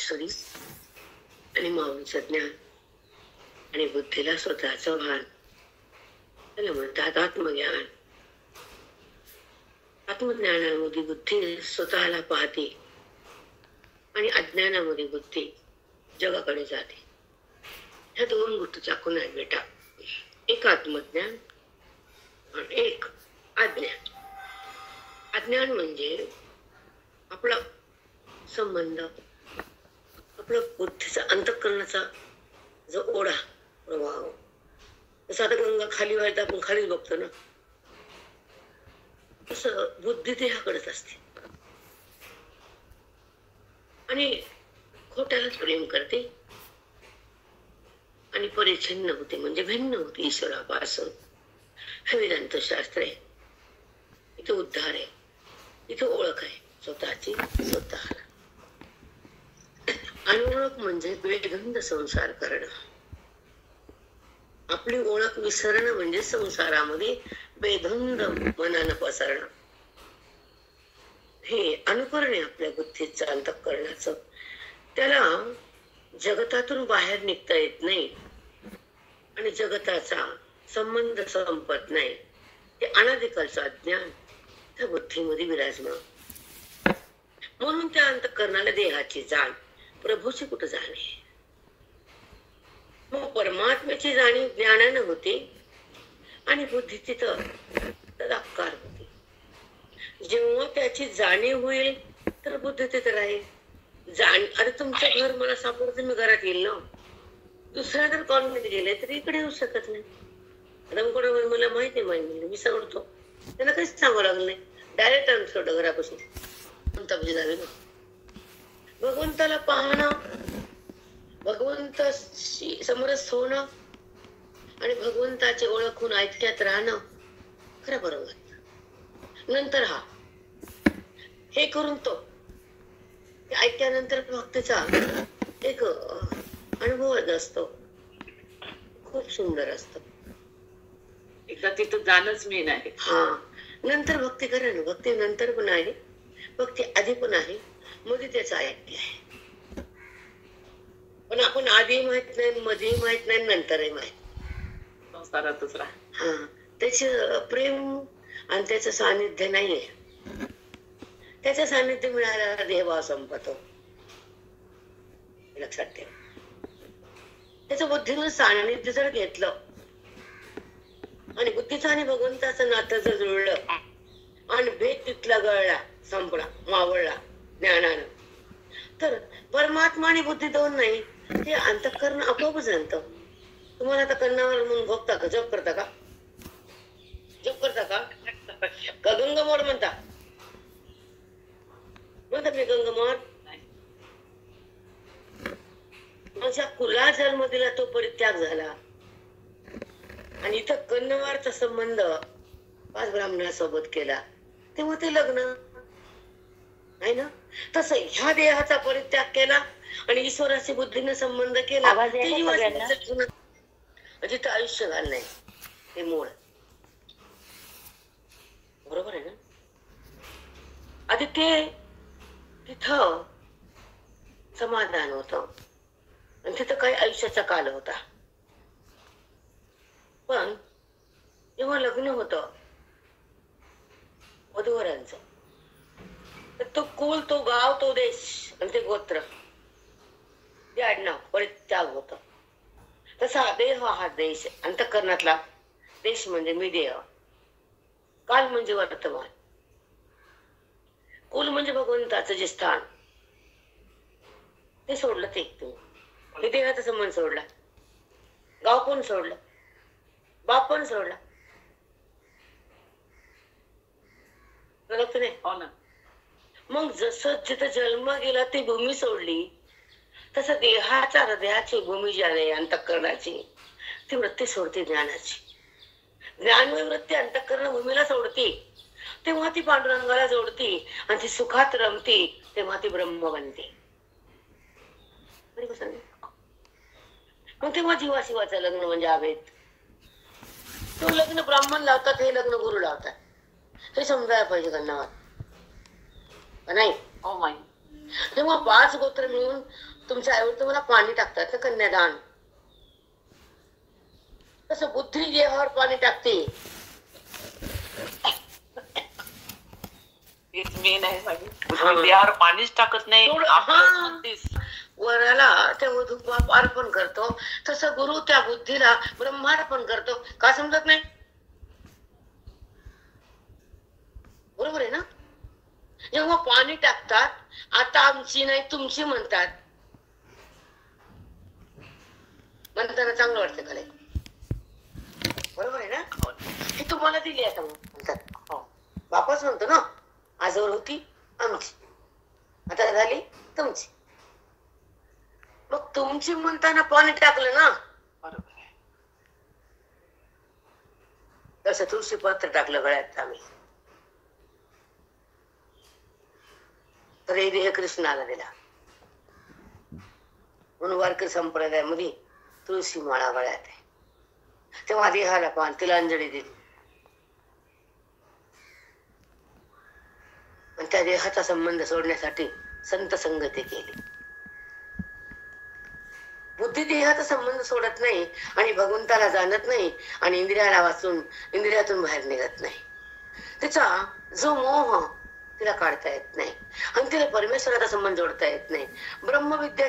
वास्तुरी आणि माऊलीचं ज्ञान आणि बुद्धीला स्वतःचं भान, त्याला म्हणतात आत्मज्ञान. आत्मज्ञानामध्ये बुद्धी स्वतःला पाहते आणि अज्ञानामध्ये बुद्धी जगाकडे जाते. ह्या दोन गोष्टी चाकून आहेत बेटा, एक आत्मज्ञान आणि एक अज्ञान. अज्ञान म्हणजे आपला संबंध, आपला बुद्धीचा अंतःकरणाचा जो ओढा प्रभाव. जसं आता गंगा खाली व्हायला आपण खालीच बघतो ना, तसं बुद्धी देहाकडेच असते आणि खोट्यालाच प्रेम करते आणि परिच्छिन्न होते, म्हणजे भिन्न होते ईश्वरापासून. हे वेदांत शास्त्र आहे. इथे उद्धार आहे, इथे ओळख आहे स्वतःची स्वतःला. आणि ओळख म्हणजे बेगंध संसार करणं. आपली ओळख विसरणं म्हणजे संसारामध्ये बेधंद मनानं पसरणं. हे अनुकरण आहे आपल्या बुद्धीचं अंतःकरणाचं. त्याला जगतातून बाहेर निघता येत नाही आणि जगताचा संबंध संपत नाही. ते अनादिकालचं अज्ञान त्या बुद्धीमध्ये विराजमान. म्हणून त्या अंतःकरणाला देहाची जाण, प्रभूची कुठं जाणे. मग परमात्म्याची जाणीव ज्ञानानं होते आणि बुद्धी तिथं तदाकार होते. जेव्हा त्याची जाणीव होईल तर बुद्धी तिथं राहील. अरे तुमचं घर मला सापडतं, मी घरात येईल ना. दुसऱ्या जर कॉलनीत गेले तर इकडे येऊ शकत नाही. मला माहिती आहे, माहिती मी सोडतो, त्यांना काहीच सांगावं लागलं नाही, डायरेक्ट आम्ही सोडलं घरापासून. भगवंताला पाहणं, भगवंत समरस होणं आणि भगवंताची ओळखून ऐक्यात राहणं खरं बरोबर. नंतर हे करून तो ऐकल्यानंतर भक्तीचा एक अनुभव असतो, खूप सुंदर असतो. एकदा तिथं जाणंच मेन आहे. नंतर भक्ती करा ना. भक्ती नंतर पण आहे, भक्ती आधी पण आहे, मध्ये त्याचं ऐक्य आहे. पण आपण आधी माहित नाही, मध्ये माहित नाही, नंतरही माहित. संसारातच राहा. त्याचे प्रेम आणि त्याचं सानिध्य नाहीये. त्याचं सानिध्य मिळाल्याला देहभाव संपतो, लक्षात ठेव. त्याचं बुद्धीनं सानिध्य जर घेतलं आणि बुद्धीचं आणि भगवंताचं नातं जर जुळलं आणि भेद तिथला गळला, संपला, मावळला ज्ञानानं, तर परमात्मा आणि बुद्धी दोन नाही, ते अंतःकरण आपोआप जाणतं. तुम्हाला आता कन्नावर म्हणून भोगता का, जप करता का, जप करता का गंगमोड म्हणता मी गंगमोड. माझ्या कुला जन्म दिला, तो परित्याग झाला आणि इथं कन्नवारचा संबंध 5 ब्राह्मणासोबत केला, तेव्हा ते लग्न आहे ना. तसं ह्या देहाचा परित्याग केला आणि ईश्वराची बुद्धीने संबंध केला, जिथं आयुष्य घालणं ते मूळ. बरोबर आहे ना. आधी ते तिथं समाधान होत आणि तिथं काही आयुष्याचा काल होता. पण जेव्हा लग्न होत वधूवरांचं, तर तो कुळ, तो गाव, तो देश आणि ते गोत्र, ते आडनाव परित्याग होत. तसा देह हा देश, अंतःकरणातला देश म्हणजे मी देह, काल म्हणजे वर्तमान, कुल म्हणजे भगवंताचं जे स्थान, ते सोडलं. ते तुम्ही देहाचा संबंध सोडला, गाव पण सोडलं, बाप पण सोडला. मग जसं जिथं जन्म गेला ती भूमी सोडली, तसं देहाच्या हृदयाची भूमी जी आहे अंतःकरणाची, ती वृत्ती सोडते ज्ञानाची. ज्ञानमय वृत्ती अंतःकरण भूमीला सोडती, तेव्हा ती पांडुरंगाला जोडती आणि ती सुखात रमती, तेव्हा ती ब्रह्म बनते. मग तेव्हा जीवा शिवाचं लग्न म्हणजे अभेद. तो लग्न ब्राह्मण लावतात, हे लग्न गुरु लावतात, हे समजायला पाहिजे कन्नावर नाही. तेव्हा 5 गोत्र मिळून तुमच्या आईवर तुम्हाला पाणी टाकतात ना, कन्यादान. तसं बुद्धी देहावर पाणी टाकते. तेच मेन आहे माझी. देहावर पाणीच टाकत नाही. वराला त्या वधू बाप अर्पण करतो, तसं गुरु त्या बुद्धीला ब्रह्मार्पण करतो. का समजत नाही? बरोबर आहे ना? जेव्हा पाणी टाकतात, आता आमची नाही तुमची म्हणतात, म्हणताना चांगलं वाटतं का नाही? बरोबर आहे ना? हे तुम्हाला दिली आता म्हणतात. बापच म्हणतो ना, आजवर होती आमची, आता झाली तुमची. मग तुमची म्हणताना पाणी टाकलं ना, बरोबर आहे. तसं तुळशी पत्र टाकलं गळ्यात आम्ही, तर हे देह कृष्णाला दिला. म्हणून वारकरी संप्रदायामध्ये तुळशी माळा गळ्यात आहे. तेव्हा देहाला पान, तिला अंजली दिली आणि त्या देहाचा संबंध सोडण्यासाठी संत संगती केली. बुद्धी देहाचा संबंध सोडत नाही आणि भगवंताला जाणत नाही आणि इंद्रियाला वाचून इंद्रियातून बाहेर निघत नाही. तिचा जो मोह तिला काढता येत नाही आणि तिला परमेश्वराचा संबंध जोडता येत नाही. ब्रह्मविद्या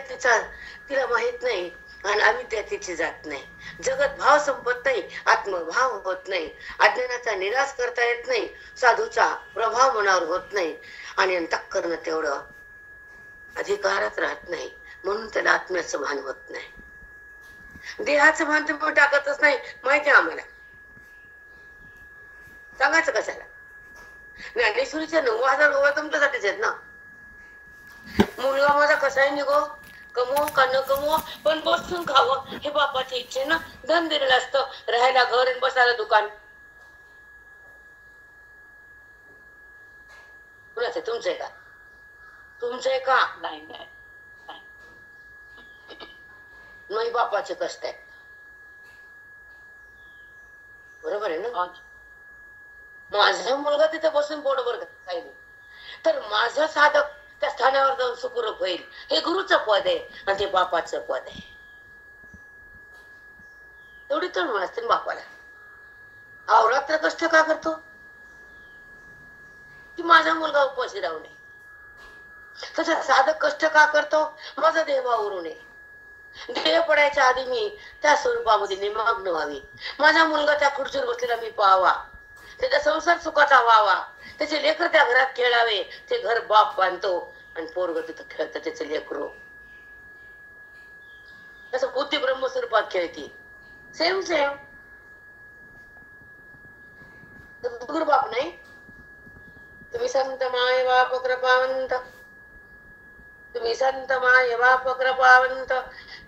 तिला माहित नाही आणि अविद्या तिची जात नाही. जगत भाव संपत नाही, आत्मभाव होत नाही, अज्ञानाचा निराश करता येत नाही, साधूचा प्रभाव मनावर होत नाही आणि अंतःकरण तेवढं अधिकारात राहत नाही. म्हणून त्याला आत्म्याचं भान होत नाही. देहाचं भान तुम्ही टाकतच नाही, माहिती आहे आम्हाला. सांगायचं कशाला? ज्ञानेश्वरीच्या 9,000 गोळ्या तुमच्यासाठीच आहेत ना. मुलगा माझा कसाही निघो, कमवो का न कमवो, पण बसून खावं हे बापाची इच्छा ना. धन दिलेलं असतं, राहायला घर आणि बसायला दुकान. कुणाचं? तुमचं आहे का? तुमचं आहे का? नाही नाही. नाही, बापाचे कष्ट आहेत. बरोबर आहे ना? माझा मुलगा तिथे बसून पोटभर काही नाही, तर माझं साधक त्या स्थानावर जाऊन सुखरूप होईल. हे गुरुचं पद आहे आणि ते बापाचं पद आहे. एवढी तर असते बापाला. अवरात्र कष्ट का करतो? की माझा मुलगा उपाशी राहू नये. तसं साधक कष्ट का करतो? माझा देह उरू नये. देह पडायच्या आधी मी त्या स्वरूपामध्ये निमग्न व्हावी. माझा मुलगा त्या खुर्चीवर बसलेला मी पाहावा, त्याचा संसार सुखाचा व्हावा, त्याचे लेकर त्या घरात खेळावे. ते घर बाप बांधतो आणि पोरग तिथं खेळतं त्याचे लेकरू. तसं बुद्धी ब्रह्मस्वरूपात खेळती. Same same. गुरु बाप नाही. तुम्ही संत माय बाप कृपावंत, तुम्ही संत माय बाप कृपावंत,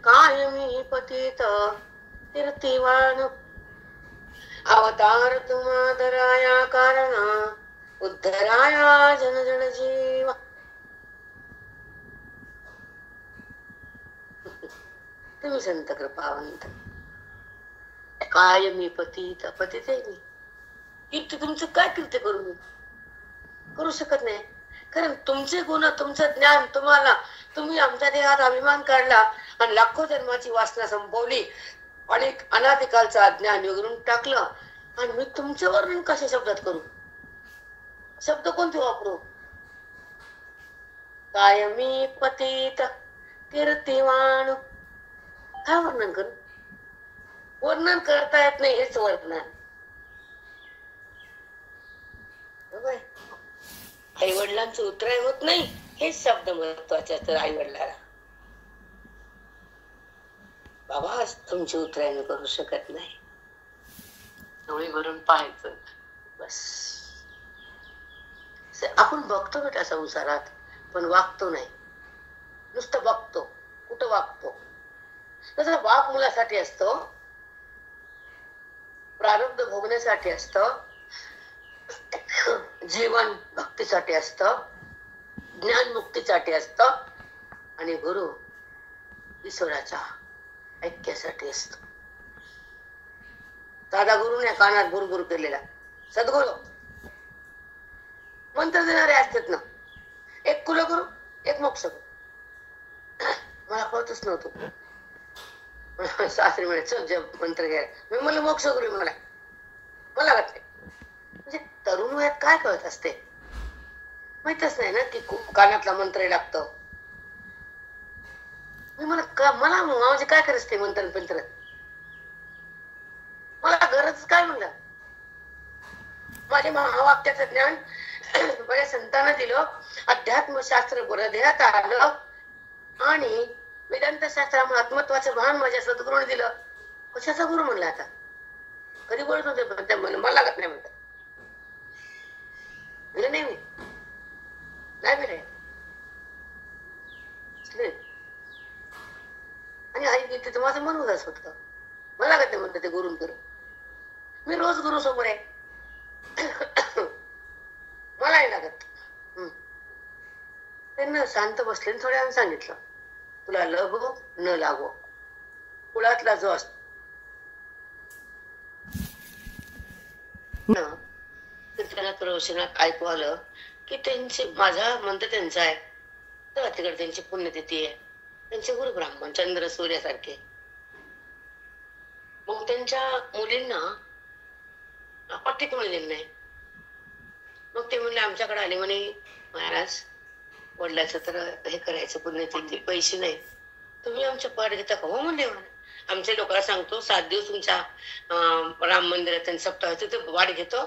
कायमी पतित तीर्थीवान, अवतार तुम्हादराया कारण, उद्धराया जन जन जीव. तुम्ही संत कृपावंत, कायमी पतित. पतित आहे मी. कीर्ती तुमचं काय कीर्ती करू? मी करू शकत नाही. कारण तुमचे गुण, तुमचं ज्ञान तुम्हाला, तुम्ही आमच्या देहात अभिमान काढला आणि लाखो जन्माची वासना संपवली आणि अनादिकालचं अज्ञान विगरून टाकलं आणि मी तुमचं वर्णन कशा शब्दात करू? शब्द कोणते वापरू? कायमी पतित कीर्तिवान. काय वर्णन करू? वर्णन करता येत नाही, हेच वर्णन. आई वडिलांचं उतराय होत नाही, हेच शब्द महत्वाचे असतात आई वडिलाला. बाबा तुमची उतराय मी करू शकत नाही. डोळे भरून पाहायचं बस. आपण बघतो बेटा संसारात, पण वागतो नाही. नुसतं बघतो, कुठं वागतो. तसं बाप मुलासाठी असतो, प्रारब्ध भोगण्यासाठी असतं, जीवन भक्तीसाठी असतं, ज्ञान मुक्तीसाठी असतं आणि गुरु ईश्वराच्या ऐक्यासाठी असतो. साधा गुरुने कानात गुरगुर केलेला सद्गुरु मंत्र देणारे असतात ना. एक कुलगुरु एक मोक्ष गुरु. मला कळतच नव्हतं. सासरी म्हणे चल जप मंत्र घ्या. मी म्हणलं मोक्ष गुरु मला मला लागत नाही. म्हणजे तरुण वयात काय कळत असते माहितच नाही ना की कानातला मंत्र लागतो. मी मला म्हणजे काय करायचं ते मंत्र पंत्र मला गरज काय म्हणलं. माझे महावाक्याचं ज्ञान माझ्या संतांना दिलं. अध्यात्मशास्त्र हृदयात आलं आणि वेदांत शास्त्रामध्ये आत्मत्वाचं भान माझ्या सद्गुरूने दिलं. कशाचा गुरु म्हणला आता. कधी बोलत होते मला लागत नाही म्हणतात. दिलं नाही मी नाही दिले. आणि आई गेली तर माझं मन उदास होत. मला लागत नाही म्हणतात ते गुरु करून. मी रोज गुरु समोर आहे. मला नाही लागत. त्यांना शांत बसले थोड्या वेळाने सांगितलं तुला लगो न लागो कुळातला जो असतो कीर्तनात प्रवचनात ऐकू आलं की त्यांचे माझा मंत्र त्यांचा आहे तर तिकडे त्यांची पुण्यतिथी आहे. त्यांचे गुरु ब्राह्मण चंद्र सूर्यासारखे. मग त्यांच्या मुलींना पट्टीत मिळलेली नाही. मग ते म्हणले आमच्याकडे आले म्हणे महाराज वडिलाचं तर हे करायचं पुण्यतिथी पैसे नाही तुम्ही आमच्या पाठ घेता का. हो म्हणले आमच्या लोकांना सांगतो 7 दिवस तुमच्या राम मंदिरात त्यांनी सप्ताहाचं ते वाढ घेतो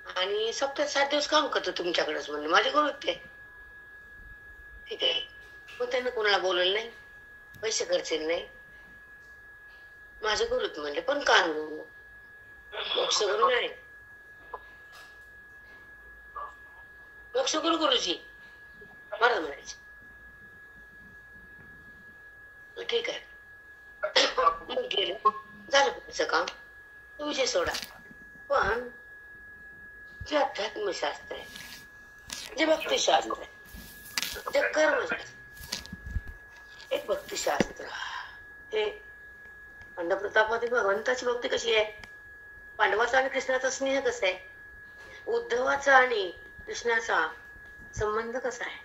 आणि सप्ताह 7 दिवस काम करतो तुमच्याकडेच म्हणले. माझे गुरु ते ठीक आहे. मग त्यांना कोणाला बोलवलं नाही पैसे खर्च नाही. माझे गुरुच म्हणले पण का मोक्ष गुरु नाही. मोक्ष गुरु गुरुजी महाराज म्हणायचे ठीक आहे. मग गेले झालं पुढचं काम विषय सोडा. पण जे अध्यात्मशास्त्र आहे जे भक्तिशास्त्र आहे जे कर्मशास्त्र एक भक्तिशास्त्र हे पंढप्रतापामध्ये भगवंताची भक्ती कशी आहे. पांडवाचा आणि कृष्णाचा स्नेह कसा आहे. उद्धवाचा आणि कृष्णाचा संबंध कसा आहे.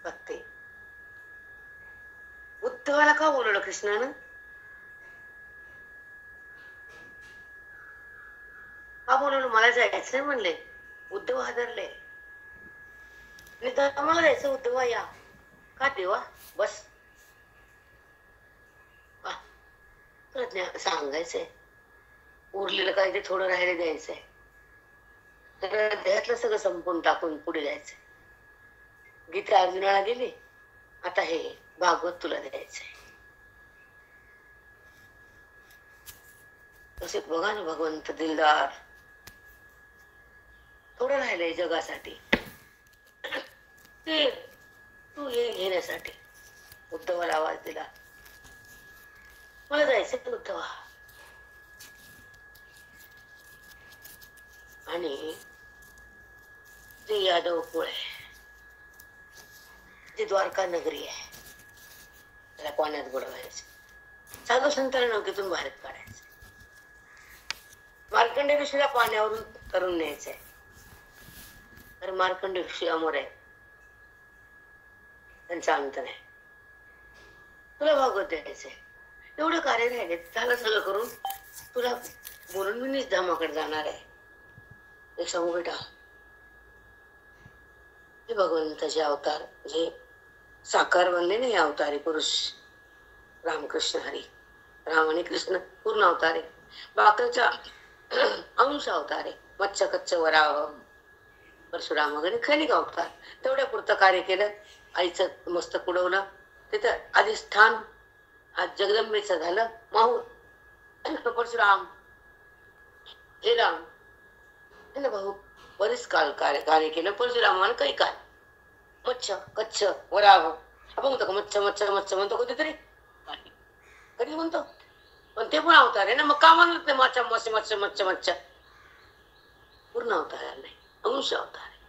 भक्ती उद्धवाला का बोलवलं कृष्णानं. का बोलवलं मला जायचं म्हणले. उद्धव हादरले मला जायचं. उद्धवा या का देवा बस तुला सांगायचंय उरलेलं काय ते थोडं राहायला द्यायचंय. तर देहातलं सगळं संपून टाकून पुढे जायचंय. गीता अर्जुनाला गेली आता हे भागवत तुला द्यायचंय. तसे बघा ना भगवंत दिलदार थोडं राहिलंय जगासाठी ते तू हे घेण्यासाठी उद्धवाला आवाज दिला मला जायचंय उद्धवा. आणि ते यादव कुळ आहे ती द्वारका नगरी आहे त्याला पाण्यात बुडवायचं. साधू संतांना नौकेतून बाहेर काढायचं. मार्कंडेय ऋषीला पाण्यावरून तरून न्यायचंय. तर मार्कंडेय ऋषी अमर आहे त्यांचा अंत नाही. तुला भागवत द्यायचंय. एवढं कार्य राहिले झालं सगळं करून तुला बोलून मी निजधामाकडे जाणार आहे. एक सांगू बेटा हे भगवंताचे अवतार जे साकार बनले नाही अवतारी पुरुष रामकृष्ण हरी. राम आणि कृष्ण पूर्ण अवतार आहे. बाकीचा अंश अवतार आहे. मत्स्य कच्च वराह परशुराम वगैरे खनिक अवतार. तेवढ्या पुरतं कार्य केलं. आईचं मस्तक उडवलं. तिथं अधिष्ठान आज जगदंबेचं झालं माहूर. परशुराम हे राम हे ना भाऊ बरेच काळ कार्य केलं. परशुरामानं काही काळ मत्स्य कच्छ वराह आपण म्हणतो का मच्छा मच्छा मच्छा म्हणतो कधीतरी कधी म्हणतो पण ते पण अवतार आहे ना. मग का म्हणत नाही मच्छा मत्स्य मच्छा मच्छा मच्छा पूर्ण अवतार नाही अंश अवतार आहे.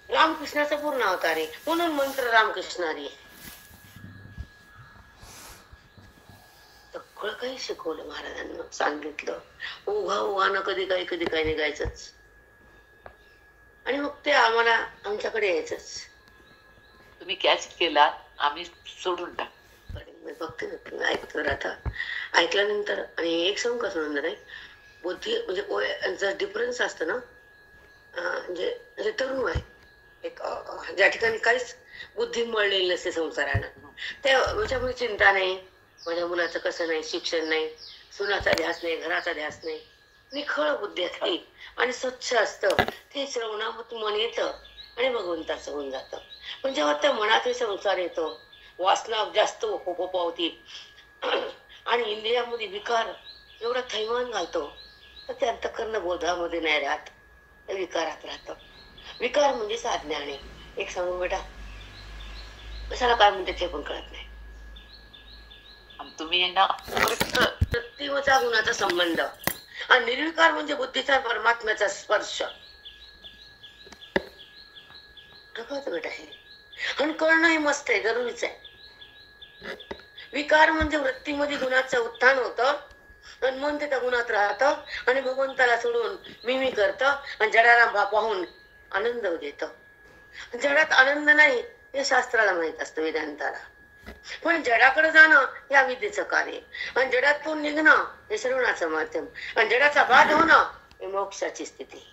रामकृष्णाचा पूर्ण अवतार आहे म्हणून मंत्र रामकृष्णारी आहे. सगळं काही शिकवलं महाराजांना सांगितलं. उघा उघानं कधी काही निघायचंच आणि मग ते आम्हाला आमच्याकडे यायचंच. तुम्ही कॅच केला, आम्ही सोडून टाक. मी बघते ना, तुम्ही ऐकतो आता. ऐकल्यानंतर आणि एक सांगू का सोडून नाही, बुद्धी म्हणजे जर डिफरन्स असतं ना, म्हणजे म्हणजे तरुण आहे एक, ज्या ठिकाणी काहीच बुद्धी मळलेली नसते संसारानं, त्याच्यामुळे चिंता नाही, माझ्या मुलाचं कसं नाही, शिक्षण नाही, सुनाचा ध्यास नाही, घराचा ध्यास नाही, निखळ बुद्धी असते आणि स्वच्छ असतं ते श्रवणामत मन येतं आणि भगवंताचं होऊन जातं. पण जेव्हा त्या मनात संसार येतो, वासना जास्त पावती आणि इंद्रियामध्ये विकार एवढा थैमान घालतो, तर ते अंतःकरण बोधामध्ये नाही राहत, विकारात राहतं. विकार म्हणजे साज्ञाने. एक सांगू बेटा, कशाला काय म्हणते ते पण कळत नाही. तुम्ही ना प्रतिमचा गुणाचा संबंध आणि निर्विकार म्हणजे बुद्धीचा परमात्म्याचा स्पर्श. बेटा हे आणि कळणं हे मस्त आहे, जरुरीच आहे. विकार म्हणजे वृत्तीमध्ये गुणाचं उत्थान होतं आणि मन ते त्या गुणात राहतं आणि भगवंताला सोडून मी करतं आणि जडाला पाहून आनंद देत. जडात आनंद नाही हे शास्त्राला माहित असतं, वेदांताला. पण जडाकडे जाणं या विद्येचं कार्य आणि जडातून निघणं हे श्रवणाचं माध्यम आणि जडाचा बाध होणं हे मोक्षाची स्थिती.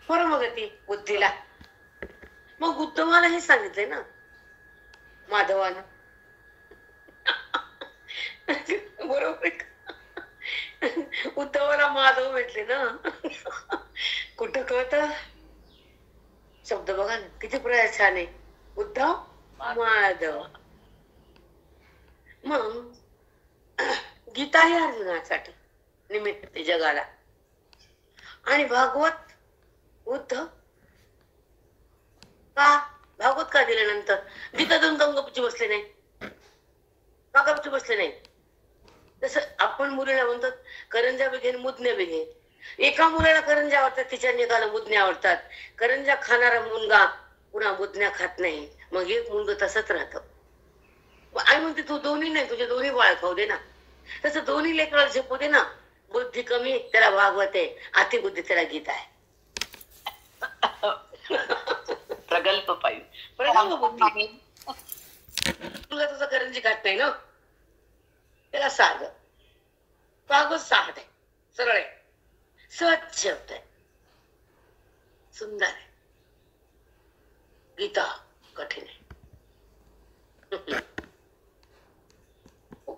परमगती बुद्धीला. मग उद्धवाला हे सांगितलंय ना माधवानं, बरोबर आहे का? उद्धवाला माधव भेटले ना. कुठं कळत शब्द बघा ना, किती प्रयास छान आहे. उद्धव माधव. मग गीता ही अर्जुनासाठी निमित्त जगाला आणि भागवत उद्धव का, भागवत का दिल्यानंतर गीता दोन गपची बसले नाही का, गपची बसले नाही. जसं आपण मुलीला म्हणतात करंजा बेघेन मुदण्या बेघेन. एका मुलाला करंजा आवडतात, तिच्या निघाला मुदण्या आवडतात. करंजा खाणारा मुलगा पुन्हा मुदण्या खात नाही, मग एक मुलगा तसंच राहतं. आई म्हणते तू दोन्ही नाही, तुझे दोन्ही बाळ खाऊ दे ना. तसं दोन्ही लेकराला झेपू दे ना. बुद्धी कमी त्याला भागवत आहे, अतिबुद्धी त्याला गीता आहे. प्रगल्भ पाहिजे. बुद्धी तुला तुझं करंजी खात नाही ना, त्याला साध भागवत साध आहे, सरळ आहे, स्वच्छ शब्द आहे, सुंदर आहे. गीता कठीण आहे,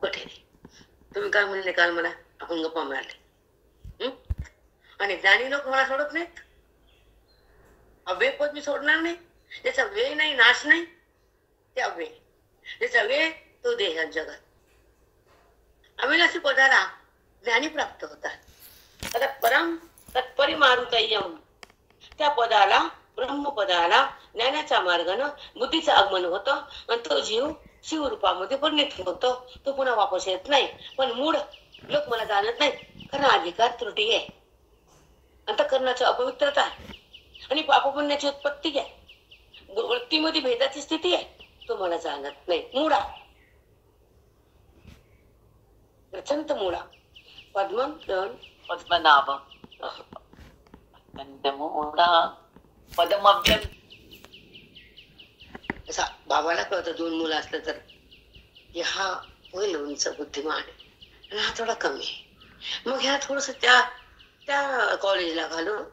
कठीण आहे. तुम्ही काय म्हणले काल मला, आपण गप्पा मारले. आणि ज्ञानी लोक मला सोडत नाहीत. अव्यय पद मी सोडणार नाही. ज्याचा वेळ नाही, नाश नाही, ते अव्यय. ज्याचा वेळ तो देह जगत. अविनाशी पदाला ज्ञानी प्राप्त होतात. आता परम तत्परी मारुतय्यम, त्या पदाला ब्रह्मपदाला ज्ञानाच्या मार्गानं बुद्धीचं आगमन होतं आणि तो जीव शिवरूपामध्ये परिणित होतो. तो पुन्हा वापस येत नाही. पण मूळ लोक मला जाणत नाही, कारण अधिकार त्रुटी आहे, अंतःकरणाची अपवित्रता आहे आणि पापपुण्याची उत्पत्ती आहे, वृत्तीमध्ये भेदाची स्थिती आहे. तो मला जाणत नाही. मुळा प्रचंड मुळा पद्मन पद्मनाभ पद्मव्यम. असा बाबाला कळतं दोन मुलं असलं तर की हा होईल उंच बुद्धिमान आणि हा थोडा कमी आहे. मग ह्या थोडस त्या त्या कॉलेजला घालून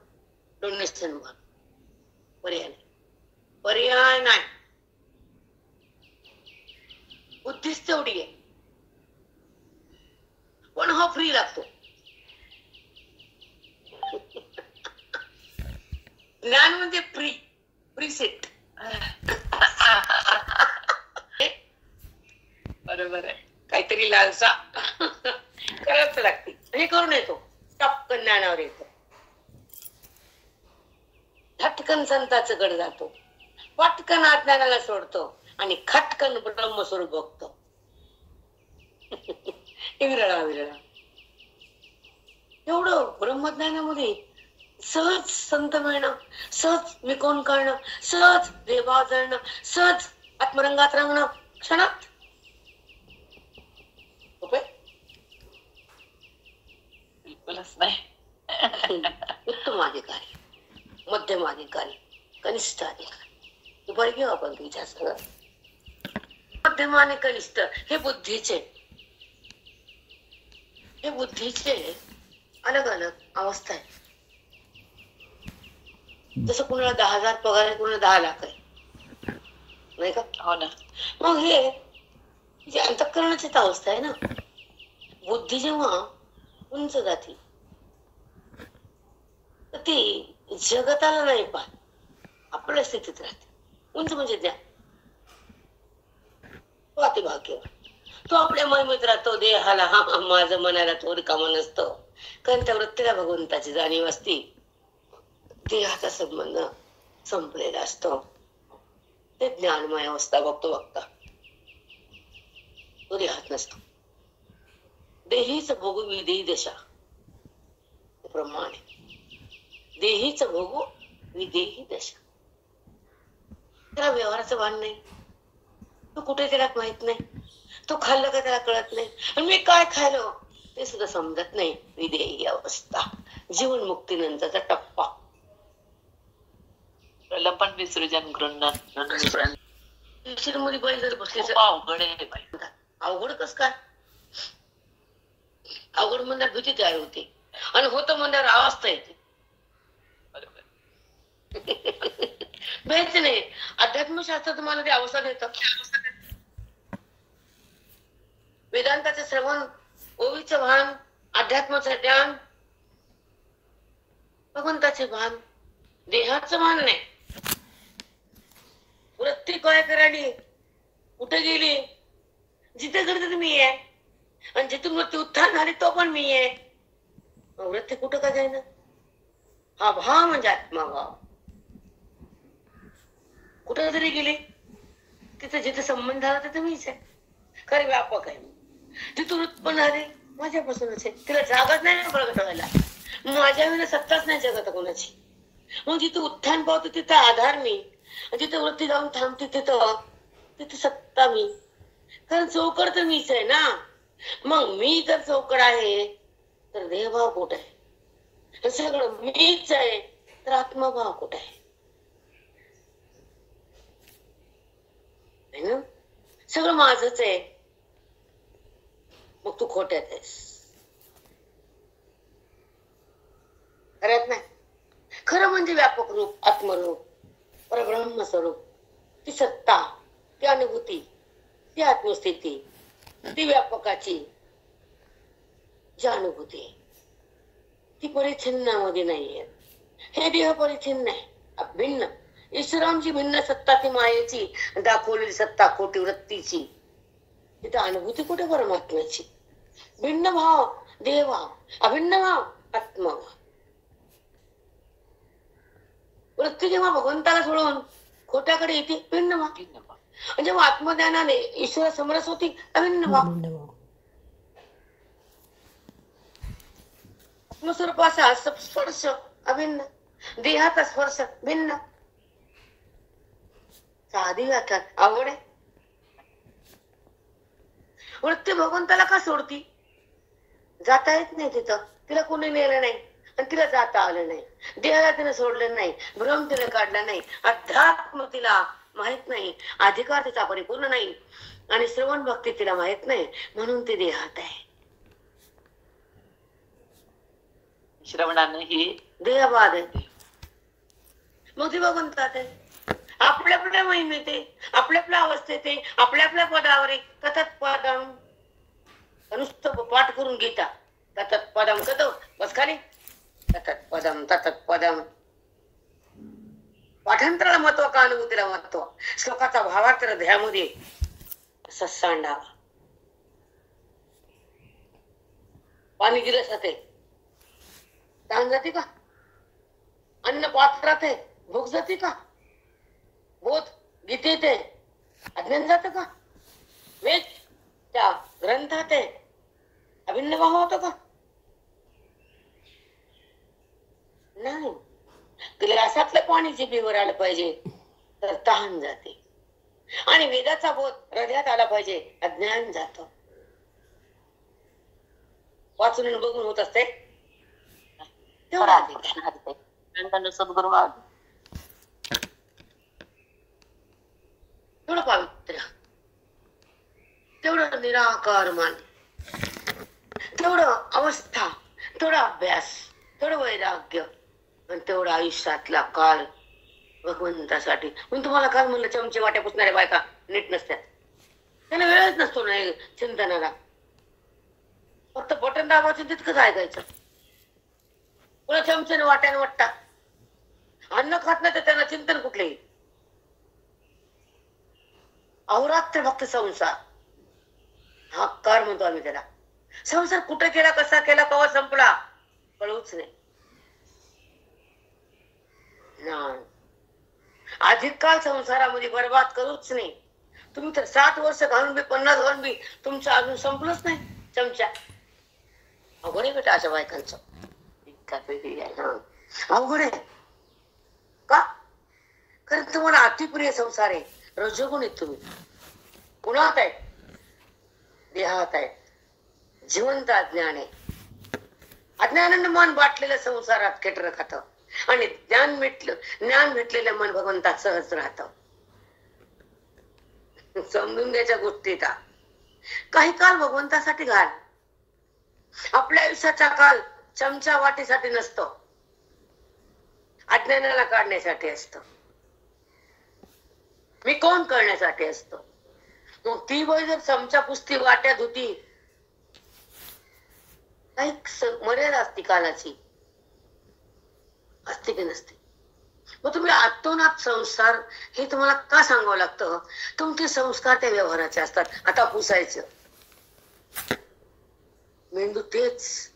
डोनेशन पर्याय नाही, पर्याय नाही. बुद्धीच तेवढी आहे, पण हा फ्री लागतो. ज्ञान म्हणजे फ्री, फ्री सेट. बरोबर आहे. काहीतरी लालसा करावंच लागते. हे करून येतो, टपकन ज्ञानावर येतो, झटकन संताचं गड जातो, पटकन अज्ञानाला सोडतो आणि खटकन ब्रह्मस्वरूप बघतो. विरळा विरळा एवढं ब्रह्मज्ञानामध्ये सहज संत मिळणं, सहज विकोण करणं, सहज देवाव जळणं, सहज आत्मरंगात रंगणं क्षणात. बिलकुलच नाही. उत्तम अधिकारी, मध्यम अधिकारी, कनिष्ठ अधिकारी हे बरं घेऊ आपण विचार सगळं. मध्यम आणि कनिष्ठ हे बुद्धीचे अलग अलग अवस्था आहे. जसं कुणाला 10,000 पगार आहे, कुणाला 10 लाख आहे, नाही का? हो ना. मग हे जे अंतःकरणाचीच अवस्था आहे ना. बुद्धी जेव्हा उंच जाते तर ती जगताला नाही पाहत, आपल्या स्थितीत राहते. उंच म्हणजे ज्ञान, तो अतिभाग्य. तो आपल्या महिमेत राहतो. देहाला माझं मनाला तो रिकामा नसतो, कारण त्या वृत्तीला भगवंताची जाणीव असती. देहाचा संबंध संपलेला असतो. ते ज्ञानमय अवस्था बघता तो देहात नसतो. देहीच भोगू विदेही दशा प्रमाणे, देहीच भोगू विदेही दशा. त्याला व्यवहाराचं भान नाही, तो कुठे त्याला माहित नाही, तो खाल्लं का त्याला कळत नाही, आणि मी काय खायलो ते सुद्धा समजत नाही. विदेही अवस्था, जीवन मुक्तीनंतरचा टप्पा. प्रलंबन विसर्जन गृहण मध्ये बैल जर बसले तर अवघड आहे बाई. अवघड कस काय? अवघड म्हणल्यावर भीती तयार होते, आणि होतं म्हणल्यावर अवस्था येते. भ्यायचं नाही. अध्यात्मशास्त्र तुम्हाला ते अवस्था देतं. वेदांताचे श्रवण, ओवीचं भान, अध्यात्माचं ज्ञान, भगवंताचे भान, देहाचं भान नाही. वृत्ती काय करायली, कुठे गेली, जिथे करते मी आहे, आणि जिथून वृत्ती उत्थान झाली तो पण मी आहे. वृत्ती कुठं का जाईना? हा भाव म्हणजे आत्माभाव. कुठे जरी गेली तिथे जिथे संबंध झाला तिथे मीच आहे, खरे व्यापक आहे. तिथून उत्पन्न झाली माझ्यापासूनच आहे. तिला जागाच नाही प्रगट व्हायला, माझ्या विना सत्ताच नाही जगत कोणाची. मग जिथे उत्थान पावतो तिथे आधार मी, जिथे वृत्ती जाऊन थांबते तिथे सत्ता मी, कारण चौकड तर मीच आहे ना. मग मी जर चौकड आहे तर देहभाव कुठे आहे? सगळं मीच आहे तर आत्मभाव कुठे आहे? सगळं माझच आहे. मग तू खोट्यात आहेस, खऱ्यात नाही. खरं म्हणजे व्यापक रूप, आत्मरूप, परब्रह्म स्वरूप, ती सत्ता, ती अनुभूती, ती आत्मस्थिती, ती व्यापकाची जी अनुभूती आहे ती परिच्छिन्नामध्ये नाहीये. हे देह परिच्छिन्न आहे, अभिन्न. ईश्वरांची भिन्न सत्ता ती मायेची दाखवलेली सत्ता खोटी वृत्तीची. तिथे अनुभूती कुठे परमात्म्याची? भिन्न भाव देहभाव, अभिन्न भाव आत्मभाव. वृत्ती जेव्हा भगवंताला सोडून खोट्याकडे येते भिन्न भाव, आणि जेव्हा आत्मज्ञानाने ईश्वर समरस होती अभिन्न भाव. आत्मस्वरूपाचा स्पर्श अभिन्न, देहाचा स्पर्श भिन्न. साधी व्याख्या आवड आहे. वृत्ती भगवंताला का सोडती? जाता येत नाही तिथं, तिला कोणी नेलं नाही आणि तिला जाता आलं नाही. देहाला तिने सोडलं नाही, भ्रम तिने काढला नाही, अध्यात्म तिला माहित नाही, अधिकार तिचा परिपूर्ण नाही, आणि श्रवण भक्ती तिला माहित नाही, म्हणून ती देहात आहे. श्रवणानं ही देहबाद आहे. मग ती भगवंतात आहे. आपल्या आपल्या महिमेत आहे, आपल्या आपल्या अवस्थेत आहे, आपल्या आपल्या पदावर आहे. तत्पदम नुसतं पाठ करून गीता तत्पदम कतो बस खाली. तत्पदम पाठांतराला महत्व का अनुभूतीला महत्व? श्लोकाचा भावार्थ ध्यामध्ये सत्सांडावा. पाणी गिरस होते, ताण जाते का? अन्न पात्रात आहे, भूक जाते का? बोध गीतेत आहे, अज्ञान जात का? वेद त्या ग्रंथात आहे, अभिन्न भाव होतो का? नाही. ग्लासातलं पाणी जिभेवर आलं पाहिजे तर तहान जाते, आणि वेदाचा बोध हृदयात आला पाहिजे, अज्ञान जात. वाचून बघून होत असते तेवढं अधिक. सद्गुरु महाराज तेवढं पावित्र्य, तेवढं निराकार मन, तेवढं अवस्था, तेवढा अभ्यास, तेवढं वैराग्य आणि तेवढा आयुष्यातला काल भगवंतासाठी. म्हणून तुम्हाला काल म्हणलं चमचे वाट्या पुसणाऱ्या बायका नीट नसत्यात, त्याला वेळच नसतो ना चिंतनाला. फक्त बटन दाबायचं तितकंच ऐकायचं. पुन्हा चमच्याने वाट्याने वाटता अन्न खात नाही तर त्यांना चिंतन कुठलेही. अहोरात्र फक्त संसार हा कार म्हणतो आम्ही त्याला. संसार कुठे केला, कसा केला, केव्हा संपला कळूच नाही. अधिक काळ संसारामध्ये बर्बाद करूच नाही. तुम्ही तर 7 वर्ष घालून बी 50 घालून बी तुमचं अजून संपलंच नाही चमचा. अवघड आहे बेटा अशा बायकांचं. अवघड आहे का? कारण तुम्हाला अतिप्रिय संसार आहे. रजोगुण आहेत तुम्ही. गुणात आहे, देहात आहे, जिवंत अज्ञान आहे. अज्ञानानं मन बाटलेलं संसारात केटर खात आणि ज्ञान भेटलेलं मन भगवंतात सहज राहत. समजून घ्यायच्या गोष्टी. काही काल भगवंतासाठी घाल. आपल्या आयुष्याचा काल चमचा वाटीसाठी नसतो, अज्ञानाला काढण्यासाठी असतो, मी कोण करण्यासाठी असतो. मग ती बाई जर चमचा पुसती, वाट्या धुती, काही मर्यादा असती कालाची, असते की नसते. मग तुम्ही आतोनात संसार हे तुम्हाला का सांगावं लागतं? तुमचे संस्कार त्या व्यवहाराचे असतात. आता पुसायचं मेंदू तेच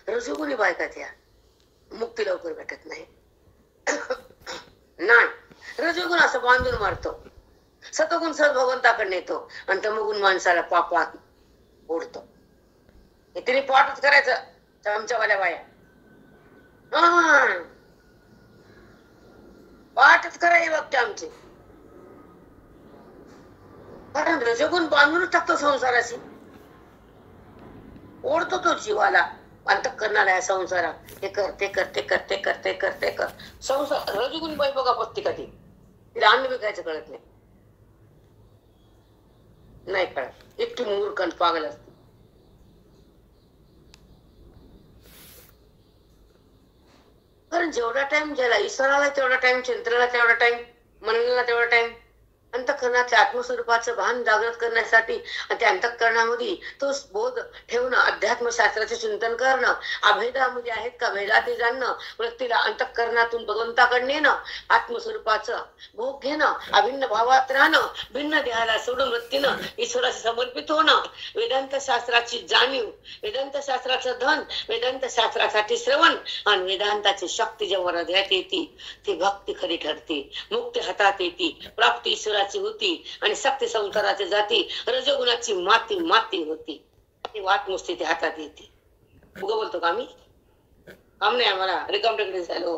रजोगुणी बायका त्या मुक्ती लवकर भेटत नाही. नाही, रजोगुण असं बांधून मारतो, सतोगुण सर भगवंताकडे नेतो आणि तमोगुण माणसाला पापात ओढतो. तिने पाठच करायचं चमच्यावाल्या बाया. पाठच करायची बघते आमची. कारण रजोगुण बांधूनच टाकतो संसाराशी, ओढतो तो जीवाला, अंतःकरणाला या संसारात. हे करते करते करते करते करते कर संसार. रजोगुण बाई बघा बघते कधी, तिला अन्न विकायचं कळत नाही. नाही कळत, इतकी मूर्ख आणि पागल असते. कारण जेवढा टाइम ज्याला ईश्वराला तेवढा टाइम, चिंतनाला तेवढा टाइम, मननाला तेवढा टाइम, अंतःकरणाच्या आत्मस्वरूपाचं भान जागृत करण्यासाठी आणि त्या अंतःकरणामध्ये तो बोध ठेवणं, अध्यात्मशास्त्राचे चिंतन करणं, अभेदामध्ये आहेत का भेदाते जाणणं, व्यक्तीला अंतःकरणातून भगवंताकडे नेणं, आत्मस्वरूपाचं भोग घेणं, अभिन्न भावात राहणं, भिन्न देहाला सोडून वृत्तीनं ईश्वराशी समर्पित होणं, वेदांत शास्त्राची जाणीव, वेदांत शास्त्राचं धन, वेदांत शास्त्रासाठी श्रवण आणि वेदांताची शक्ती जेव्हा हृदयात येते ती भक्ती खरी ठरते. मुक्ती हातात येते, प्राप्ती ईश्वराची होती आणि शक्ती संसाराची जाती, रजोगुणाची माती माती होती. ती वाट नुसती हातात येते. उगा बोलतो का आम्ही? काम नाही आम्हाला, रिकाम टेकडे झालो.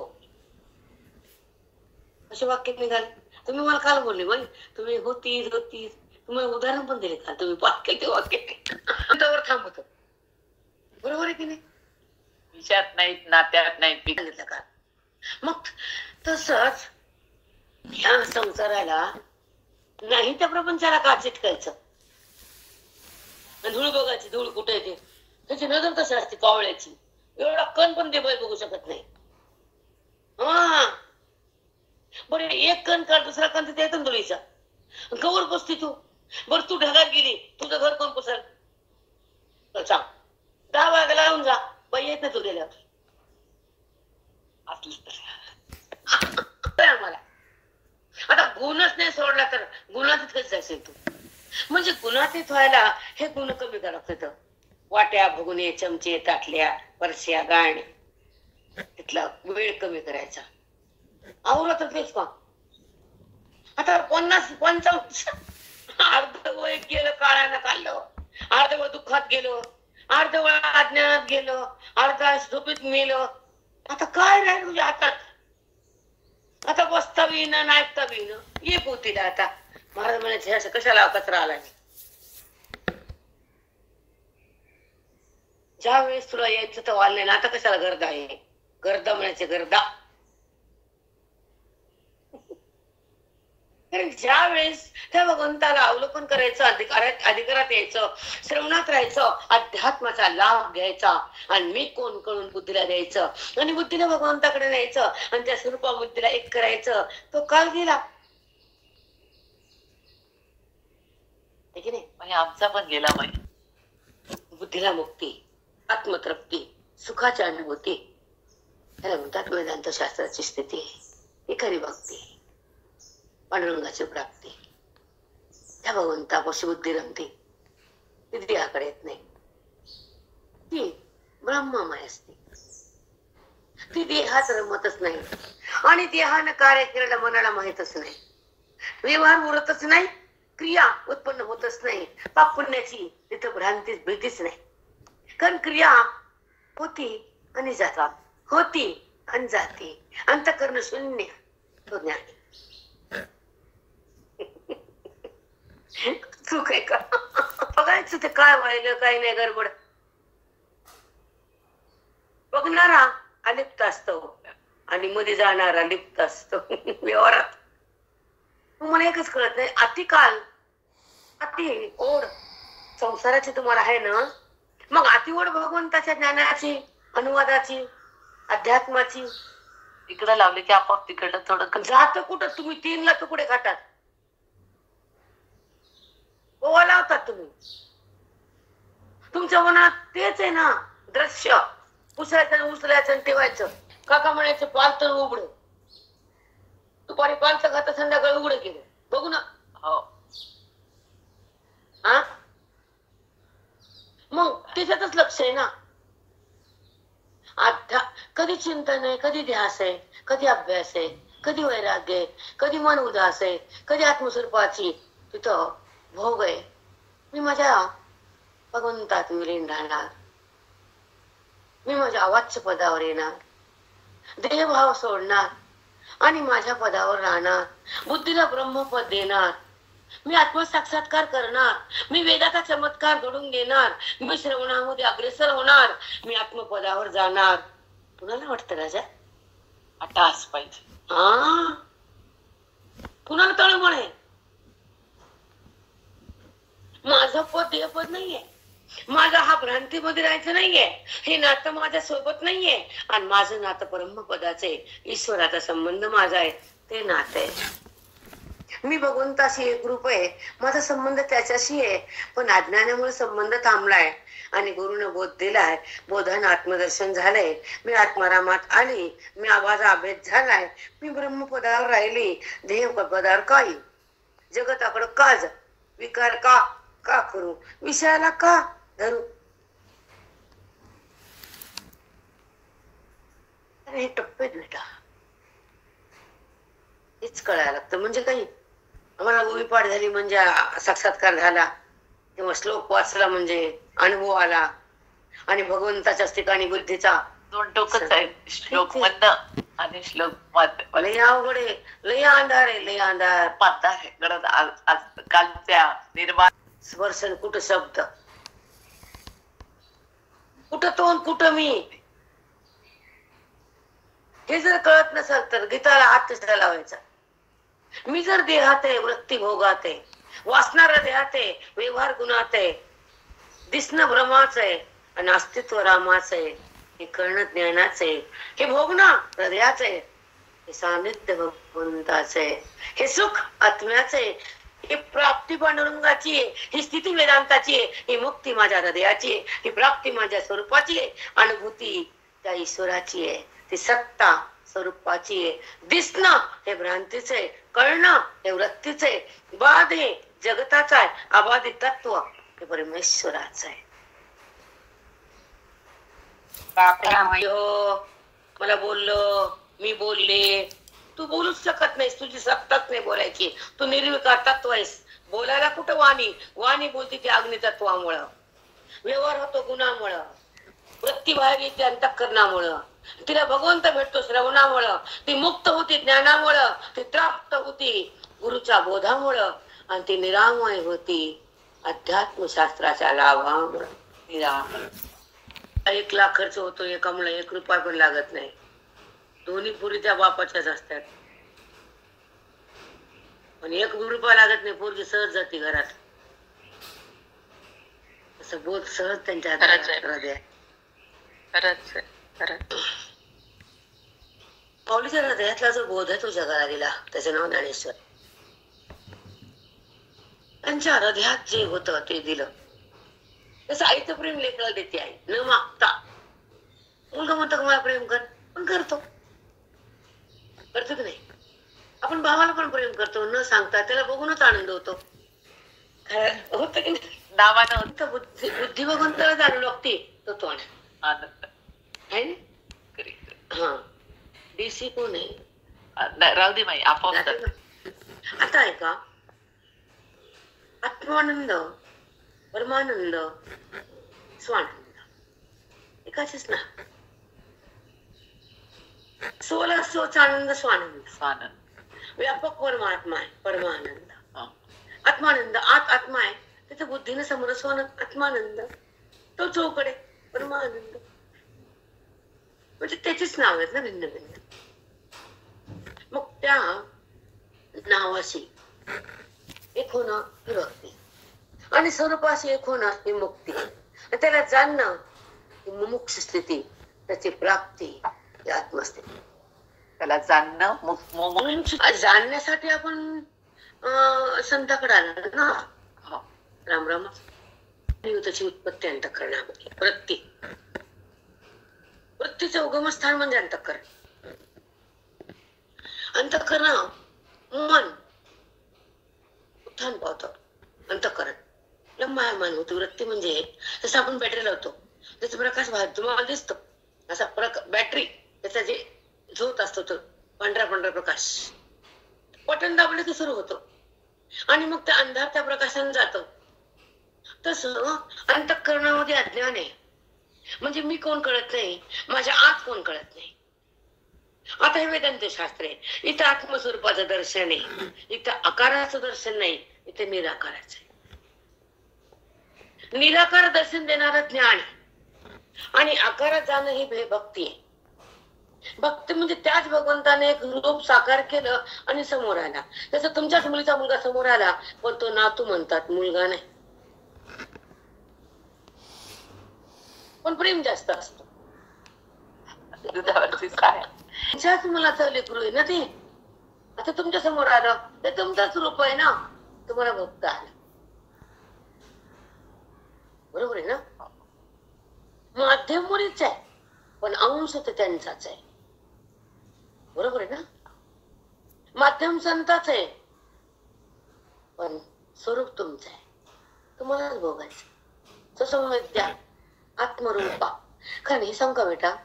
असे वाक्य निघाले. तुम्ही मला काल बोलले बाई तुम्ही होतीच होतीच, तुम्हाला उदाहरण पण दिले काल, तुम्ही पाठ केले ते वाक्य त्यावर थांबवतो. बरोबर आहे की नाही? विषयात नाहीत, नात्यात नाहीत. का मग तसंच ह्या संसाराला नाही त्या प्रपंचाला का चिटकायचं? धूळ बघायची, धूळ कुठे येते त्याची नजर तशी असते कावळ्याची. एवढा कण पण ते बाई बघू शकत नाही. बरं एक कण काढ, दुसरा कण तिथे येतो धुळीचा. कवर बसती तू. बरं तू ढगात गेली, तुझं घर कोण पुसल? सांग. 10 वाजता लावून जा, बाई येत नाही तू गेल्यावर. आम्हाला आता गुणच नाही सोडला तर गुणातीत कसं जायचं तू? म्हणजे गुणातीत व्हायला हे गुण कमी करावं लागतं. वाट्या, भगुने, चमचे, ताटल्या, परश्या, गाण, तिथला वेळ कमी करायचा. आवडत तर तेच का? आता 50-55 अर्ध वय गेलं, काळानं काढलं, अर्ध वय दुःखात गेलो, अर्ध वय अज्ञानात गेलो, अर्धा झोपेत मेलो. आता काय राहील तुझ्या हातात? आता बसता बी ना, नाचता बी ना, ये पोतीला. आता महाराज म्हणायचे असं कशाला कचरा आला? ज्या वेळेस तुला यायचं तर वाल नाही ना, आता कशाला गर्द आहे? गर्दा म्हणायचे गर्दा. कारण ज्या वेळेस त्या भगवंताला अवलोकन करायचं, अधिकारात यायचं, श्रवणात राहायचं, अध्यात्माचा लाभ घ्यायचा आणि मी कोण करून बुद्धीला द्यायचं आणि बुद्धीला भगवंताकडे न्यायचं आणि त्या स्वरूपा बुद्धीला एक करायचं, तो काल गेला की नाही. म्हणजे आमचा पण गेला बाई. बुद्धीला मुक्ती, आत्मतृप्ती, सुखाची अनुभूती, त्याला म्हणतात वेदांत शास्त्राची स्थिती, ही खरी भक्ती, पांडुरंगाची प्राप्ती. त्या भगवंतापाशी बुद्धी रमते, ती देहाकडे येत नाही, ती ब्रह्ममय असते, ती देहात रमतच नाही आणि देहानं कार्य केलेलं मनाला माहितच नाही, व्यवहार उरतच नाही, क्रिया उत्पन्न होतच नाही, पाप पुण्याची तिथं भ्रांतीच भीतीच नाही. कारण क्रिया होती आणि जातात, होती आणि जाते, अंतःकरण शून्य, तो ज्ञानी. चूक आहे का? बघायचं ते काय व्हायला, काय नाही गडबड. बघणारा अलिप्त असतो आणि मध्ये जाणारा लिप्त असतो व्यवहारात. तुम्हाला एकच कळत नाही, अतिकाल अति ओढ संसाराची तुम्हाला आहे ना, मग अति ओढ भगवंताच्या ज्ञानाची, अनुवादाची, अध्यात्माची इकडे लावले की आपोआप तिकडलं थोडं जात कुठं. तुम्ही 3ला तुकडे खातात, ओवा लावतात तुम्ही, तुमच्या मनात तेच आहे ना दृश्य, उचलायचं उचलायचं आणि ठेवायचं. काका म्हणायचं पालत उघड, दुपारी पालत खात, संध्याकाळी उघड केलं, बघू ना. हो, हा, मग त्याच्यातच लक्ष आहे ना. कधी चिंतन आहे, कधी ध्यास आहे, कधी अभ्यास आहे, कधी वैराग्य आहे, कधी मन उदास आहे, कधी आत्मस्वरूपाची तिथं भोग आहे. मी माझ्या भगवंतात विलीन राहणार, मी माझ्या अवाच्य पदावर येणार, देहभाव सोडणार आणि माझ्या पदावर राहणार, बुद्धीला ब्रह्मपद देणार, मी आत्मसाक्षात्कार करणार, मी वेदाचा चमत्कार घडून घेणार, मी श्रवणामध्ये अग्रेसर होणार, मी आत्मपदावर जाणार. कुणाला वाटतं राजा? अट्टास पाहिजे. हा, कुणाला तळमळ आहे? माझं पद देहपद नाहीये, माझा हा भ्रांतीमध्ये राहायचं नाहीये, हे नातं माझ्या सोबत नाहीये, आणि माझं नातं ब्रह्मपदाचे, ईश्वराचा संबंध माझा आहे, ते नातं आहे. मी भगवंताशी एक रूप आहे, माझा संबंध त्याच्याशी आहे, पण अज्ञानामुळे संबंध थांबलाय आणि गुरुनं बोध दिलाय, बोधानं आत्मदर्शन झालंय, मी आत्मारामात आली, मी माझा अभेद झालाय, मी ब्रह्मपदावर राहिली, देह पदावर काही, जगताकडं का जा, विकार का का करू, विषयाला का धरू. हे टप्पे बेटा, हेच कळायला लागतं. म्हणजे काही आम्हाला गोळीपाठ झाली म्हणजे साक्षात्कार झाला, किंवा श्लोक वाचला म्हणजे अनुभव आला, आणि भगवंताच्याच ठिकाणी बुद्धीचा दोन टोकच आहे, श्लोक मधनं आणि श्लोक मधनं. लय अवघड आहे, लय अंधार आहे, लय अंधार. पाहता आहे गरज कालच्या निर्माण स्पर्शन, कुठं शब्द, कुठं तोंड, कुठं मी, हे जर कळत नसेल तर गीताला हात कशाला लावायचा. मी जर देहात आहे, वृत्ती भोगात आहे, वासणारा देहात आहे, व्यवहार गुणात आहे, दिसणं भ्रमाच आहे आणि अस्तित्व रामाच आहे, हे कळणं ज्ञानाच आहे, हे भोगणं हृदयाच आहे, हे सानिध्य भगवंताच आहे, हे सुख आत्म्याच आहे, ही प्राप्ती पांडुरंगाची आहे, ही स्थिती वेदांताची आहे, ही मुक्ती माझ्या हृदयाची आहे, ही प्राप्ती माझ्या स्वरूपाची आहे, अनुभूती त्या ईश्वराची आहे, ती सत्ता स्वरूपाची आहे, दिसणं हे भ्रांतीच आहे, कळणं हे वृत्तीच आहे, बाध हे जगताचा आहे, अबाधित तत्व हे परमेश्वराच आहे. मला बोललो, मी बोलले, तू बोलूच शकत नाहीस, तुझी सत्ताच नाही बोलायची, तू निर्विकार तत्व आहेस. बोलायला कुठं वाणी, वाणी बोलती ती अग्नितत्वामुळं, व्यवहार होतो गुणामुळं, वृत्ती बाहेर येते अंतःकरणामुळं, तिला भगवंत भेटतो श्रवणामुळं, ती मुक्त होती ज्ञानामुळं, ती त्राप्त होती गुरुच्या बोधामुळं, आणि ती निरामय होती अध्यात्मशास्त्राच्या लाभामुळं. 1 लाख खर्च होतो, एका मुला 1 रुपया पण लागत नाही. दोन्ही पोरी त्या बापाच्याच असतात. पण एक रुपया लागत नाही, पोरगी सहज जाते घरात. असं बोध सहज त्यांच्या हृदय. माऊलीच्या हृदयातला जो बोध आहे तो जगाला दिला, त्याचं नाव ज्ञानेश्वर. त्यांच्या हृदयात जे होतं ते दिलं. तसं आईचं प्रेम लेकराला देते आई, न मागता. मुलगा म्हणतो मला प्रेम कर, पण करतो की नाही. आपण भावाला पण प्रेम करतो न सांगता, त्याला बघूनच आनंद होतो. होत की नाही. नावानं होतं. बुद्धी बघून त्याला जाणू लागते तो आनंद आहे ना. हा डीसी कोण आहे? राहू दे माई, आपोआप आता आहे का आत्मानंद, परमानंद, स्वानंद एकाच ना. सोला सोच आनंद स्वानंद. व्यापक परमात्मा आहे परमानंद. आत्मानंद आत आत्मा आहे, त्याच्या बुद्धीने समोर स्वानंद आत्मानंद, तो चौकडे परमानंद. म्हणजे त्याचीच नाव आहेत ना भिन्न भिन्न. मग त्या नावाशी एक होणं ही भक्ती, आणि स्वरूपाशी एक होणं ही मुक्ती. त्याला जाणणं ही मुमुक्ष स्थिती, त्याची प्राप्ती ही आत्मस्थिती. त्याला जाणणं जाणण्यासाठी आपण संताकडे आला ना. राम राम. त्याची उत्पत्ती अंतःकरणामध्ये. वृत्तीचं उगमस्थान म्हणजे अंतःकरण. अंतःकरण मन उत्थान पावतं. अंतःकरण लंबायमान होती. वृत्ती म्हणजे जसं आपण बॅटरी लावतो, त्याचा प्रकाश तुम्हाला दिसतो असा बॅटरी, त्याचा जे झोत असतो तो पांढरा पांढरा प्रकाश, बटन दाबले की सुरू होतो आणि मग त्या अंधार त्या प्रकाशाने जातो. तसं अंतःकरणामध्ये अज्ञान आहे, म्हणजे मी कोण कळत नाही, माझ्या आत कोण कळत नाही. आता हे वेदांत शास्त्र आहे. इथं आत्मस्वरूपाचं दर्शन आहे, इथं आकाराचं दर्शन नाही, इथे निराकाराचं आहे. निराकार दर्शन देणारं ज्ञान आणि आकारात जाणं ही भक्ती आहे. भक्ती म्हणजे त्याच भगवंताने एक रूप साकार केलं आणि समोर आला. जसं तुमच्याच मुलीचा मुलगा समोर आला, पण तो नातू म्हणतात, मुलगा नाही. पण प्रेम जास्त असतो. दुधावरची काय तुमच्याच मुलाचं लेकरू आहे ना ते. आता तुमच्या समोर आलं, ते तुमचाच रूप आहे ना, तुम्हाला भक्त आला. बरोबर आहे ना. माध्यम मुलीच आहे, पण अंश तर त्यांचाच आहे. बरोबर आहे ना. माध्यम संताच आहे, पण स्वरूप तुमचं आहे, तुम्हालाच भोगायचं. तसं विद्या आत्मरूपा. कारण हे सांग का बेटा,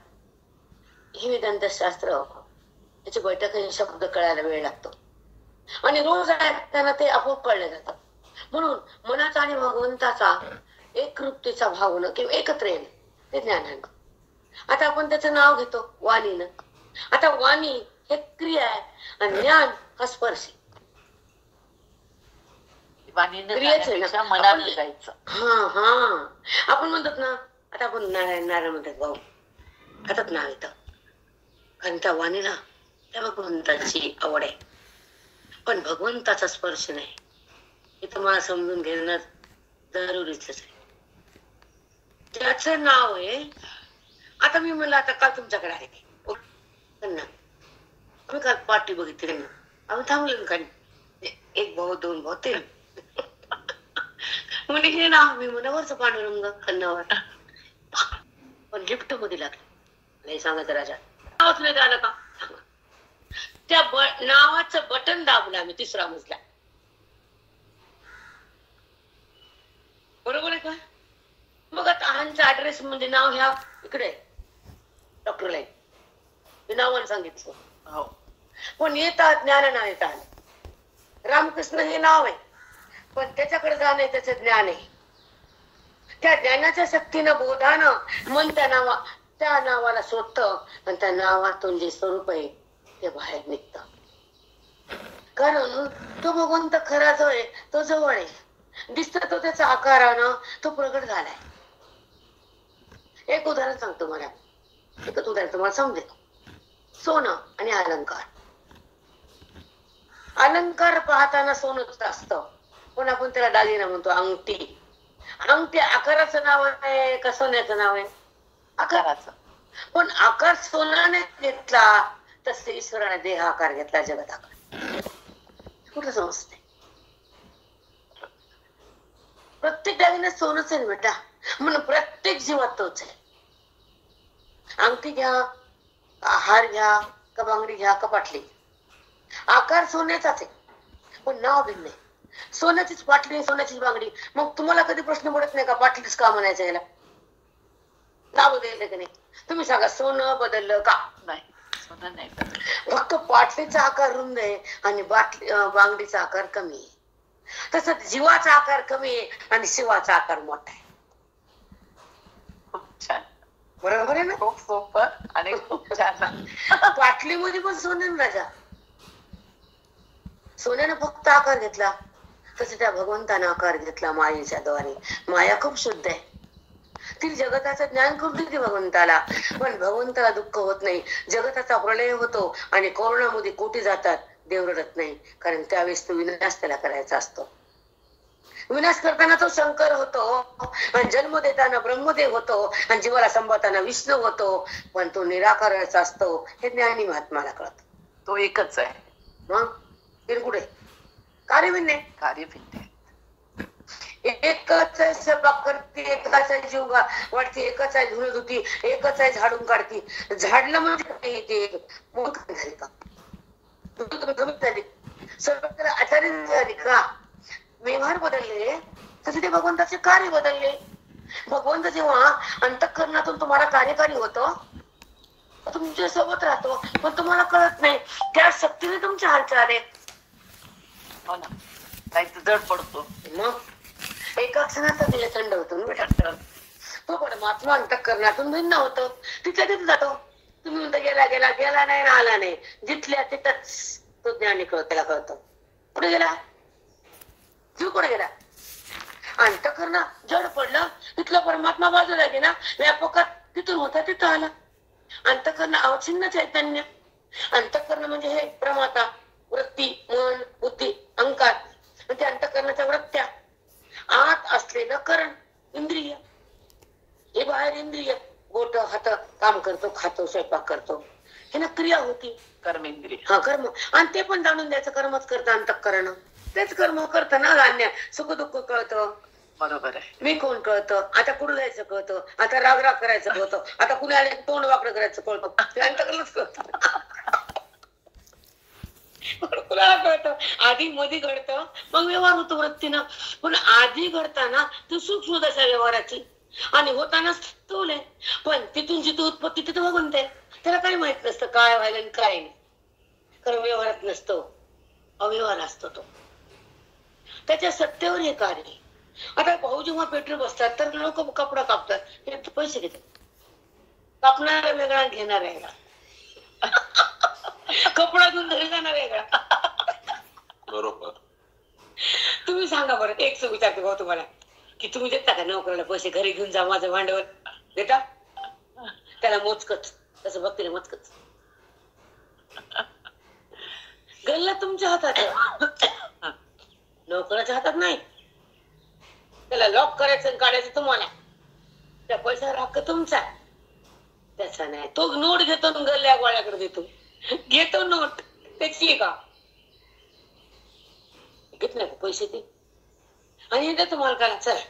हे वेदांत शास्त्र त्याची बैठक शब्द कळायला वेळ लागतो आणि रोज ऐकताना ते आपोआप कळले जातात. म्हणून मनाचा आणि भगवंताचा एकरूपतेचा भावनं किंवा एकत्र येणं ते ज्ञानानं. आता आपण त्याचं नाव घेतो वाणीनं. आता वाणी हे क्रिया आहे आणि ज्ञान हा स्पर्श. आपण म्हणतात ना, आता आपण नारायण नारायण म्हणतात भाऊ, हातात नाव येतं, कारण त्या वाणीला त्या भगवंताची आवड आहे. पण भगवंताचा स्पर्श नाही, हे तुम्हाला समजून घेणं जरुरीच आहे. त्याचं नाव आहे. आता मी म्हणलं, आता काल तुमच्याकडे आहे आम्ही काल पार्टी बघितली ना, आम्ही थांबलो का एक भाऊ दोन भाऊ ते म्हणजे हे नाव मी मनावरच पांडुरंग खन्नावर, पण लिफ्ट मध्ये लागलं नाही सांगायचं राजा. नावच नाही आलं का, त्या नावाचं बटन दाबलं आम्ही 3रा मजला. बरोबर आहे का. मग आता ह्यांचा ऍड्रेस म्हणजे नाव ह्या इकडे डॉक्टर लाईन हे नावाने सांगितलं. पण येतात ज्ञान नाव येतात. रामकृष्ण हे नाव आहे, पण त्याच्याकडे जाणं त्याचं ज्ञान आहे. त्या ज्ञानाच्या शक्तीनं बोधानं मन त्या नावाला शोधतं आणि त्या नावातून जे स्वरूप आहे ते बाहेर निघत. कारण तो भगवंत खरा जो आहे तो जवळ आहे, दिसत तो त्याचा आकारानं तो प्रगट झालाय. एक उदाहरण सांगतो मला, एकच उदाहरण तुम्हाला समजेल. सोनं आणि अलंकार. अलंकार पाहताना सोनंच असतं, पण आपण त्याला दागिना म्हणतो. अंगठी, अंगठी आकाराचं नाव आहे का सोन्याचं नाव आहे? आकाराचं. पण आकार सोन्याने घेतला तसे ईश्वराने देह आकार घेतला, जगत आकार. कुठं समजते? प्रत्येक दागिन्यात सोनच आहे बेटा, म्हणून प्रत्येक जीवात तोच आहे. अंगठी घ्या, हार घ्या, का बांगडी घ्या, का पाटली, आकार सोन्याचाच आहे, पण नाव भिन्न आहे. सोन्याचीच पाटली, सोन्याचीच बांगडी. मग तुम्हाला कधी प्रश्न पडत नाही का पाटलीच का म्हणायचं याला? नाव बदललं की नाही? तुम्ही सांगा, सोनं बदललं का? नाही, सोनं नाही. फक्त पाटलीचा आकार रुंद आहे आणि बांगडीचा आकार कमी आहे. तसंच जीवाचा आकार कमी आहे आणि शिवाचा आकार मोठा आहे. खूप छान, बरोबर आहे ना? खूप सोपं आणि खूप छान. पाटलीमध्ये पण सोन्यानं राजा, सोन्यानं फक्त आकार घेतला, तसे त्या भगवंतानं आकार घेतला मायेच्या द्वारे. माया खूप शुद्ध आहे, ती जगताचं ज्ञान करून देते भगवंताला, पण भगवंताला दुःख होत नाही. जगताचा प्रलय होतो आणि कोरोनामध्ये कोटी जातात, देव रडत नाही, कारण त्यावेळेस तो विनाश त्याला करायचा असतो. विनाश करताना तो शंकर होतो आणि जन्म देताना ब्रह्मदेव होतो आणि जीवाला संभाळताना विष्णू होतो, पण तो निराकाराचा असतो. हे ज्ञानी महात्माला कळत. तो एकच आहे. मग कुठे कार्य भिन्न आहे? कार्य भिन्न आहे. एकच आहे स्वयंपाक करते, एकाच आहे जीव वाटते, एकच आहे धुणं धुती, एकच आहे झाडून काढती. झाडलं म्हणजे ते मूर्ख झाली का? झाली स्वयंपाकाला आचार्य झाली का? व्यवहार बदलले तसे ते भगवंताचे कार्य बदलले. भगवंत जेव्हा अंतःकरणातून तुम्हाला कार्यकारी होतो, तुमच्या सोबत राहतो, पण तुम्हाला कळत नाही. त्या शक्तीने तुमचे हालचाल आहे. हो ना, काही जड पडतो. मग एका क्षणात तिला थंड होतो. तो परमात्मा अंतःकरणातून भिन्न होतो, तिथल्या तिथे जातो. तुम्ही म्हणता गेला गेला गेला नाही ना आला नाही, जिथल्या तिथंच तो ज्ञानी त्याला कळतो. कुठे गेला जीव? कुठे गेला? अंतःकरण जड पडलं, तिथला परमात्मा बाजूला गेला, व्यापकात तिथून होता तिथं आला. अंतःकरण अवचिन्न चैतन्य. अंतःकरण म्हणजे हे प्रमाता, वृत्ती, मन, बुद्धी, अहंकार, म्हणजे अंतःकरणाच्या वृत्त्या. आत असलेलं करण इंद्रिय, हे बाहेर इंद्रिय. बोट हात काम करतो, खातो, स्वयंपाक करतो, हे ना क्रिया होती, कर्मेंद्रिय. हा कर्म. आणि ते पण जाणून द्यायचं, कर्मच करतं अंतःकरण. तेच कर्म करतं ना. धान्य सुख दुःख कळतं, बरोबर आहे. मी कोण कळतं, आता कुठं जायचं कळतं, आता रागराग करायचं कळतं, आता कुणाला तोंड वाकडं करायचं कळतं. ते अंतःकरणच कळतं. कुणाला कळतं? आधी मध्ये घडतं, मग व्यवहार होतो वृत्तीनं. पण आधी घडताना ती सूक्ष्म दशा व्यवहाराची आणि होताना स्थूल आहे. पण तिथून जिथं उत्पत्ती तिथं भगवंत आहे. त्याला काही माहित नसतं काय व्हायला आणि काय नाही, कारण व्यवहारात नसतो, अव्यवहार असतो तो. त्याच्या सत्तेवर हे कार्य. आता भाऊ जेव्हा पेट्रोल बसतात तर लोक कपडा कापतात, हे पैसे घेतात. कापणारा वेगळा, घेणार वेगळा. कपडा घेऊन घरी जाणार वेगळा. बरोबर. तुम्ही सांगा बरं, एक विचारते भाऊ तुम्हाला, की तुम्ही देता का नोकरीला पैसे, घरी घेऊन जा माझं भांडवल देता? त्याला मोजकच, तसं भक्तीला मोजकच. गल्ला तुमच्या हातात आहे, नोकराच्या हातात नाही. त्याला लॉक करायचं आणि काढायचं तुम्हाला. त्या पैसा हक्क तुमचा, त्याचा नाही. तो नोट घेतो, गल्ल्या गोळ्याकडे देतो, घेतो नोट, त्याची का घेत नाही पैसे ते, आणि देतो मालकाला. चला,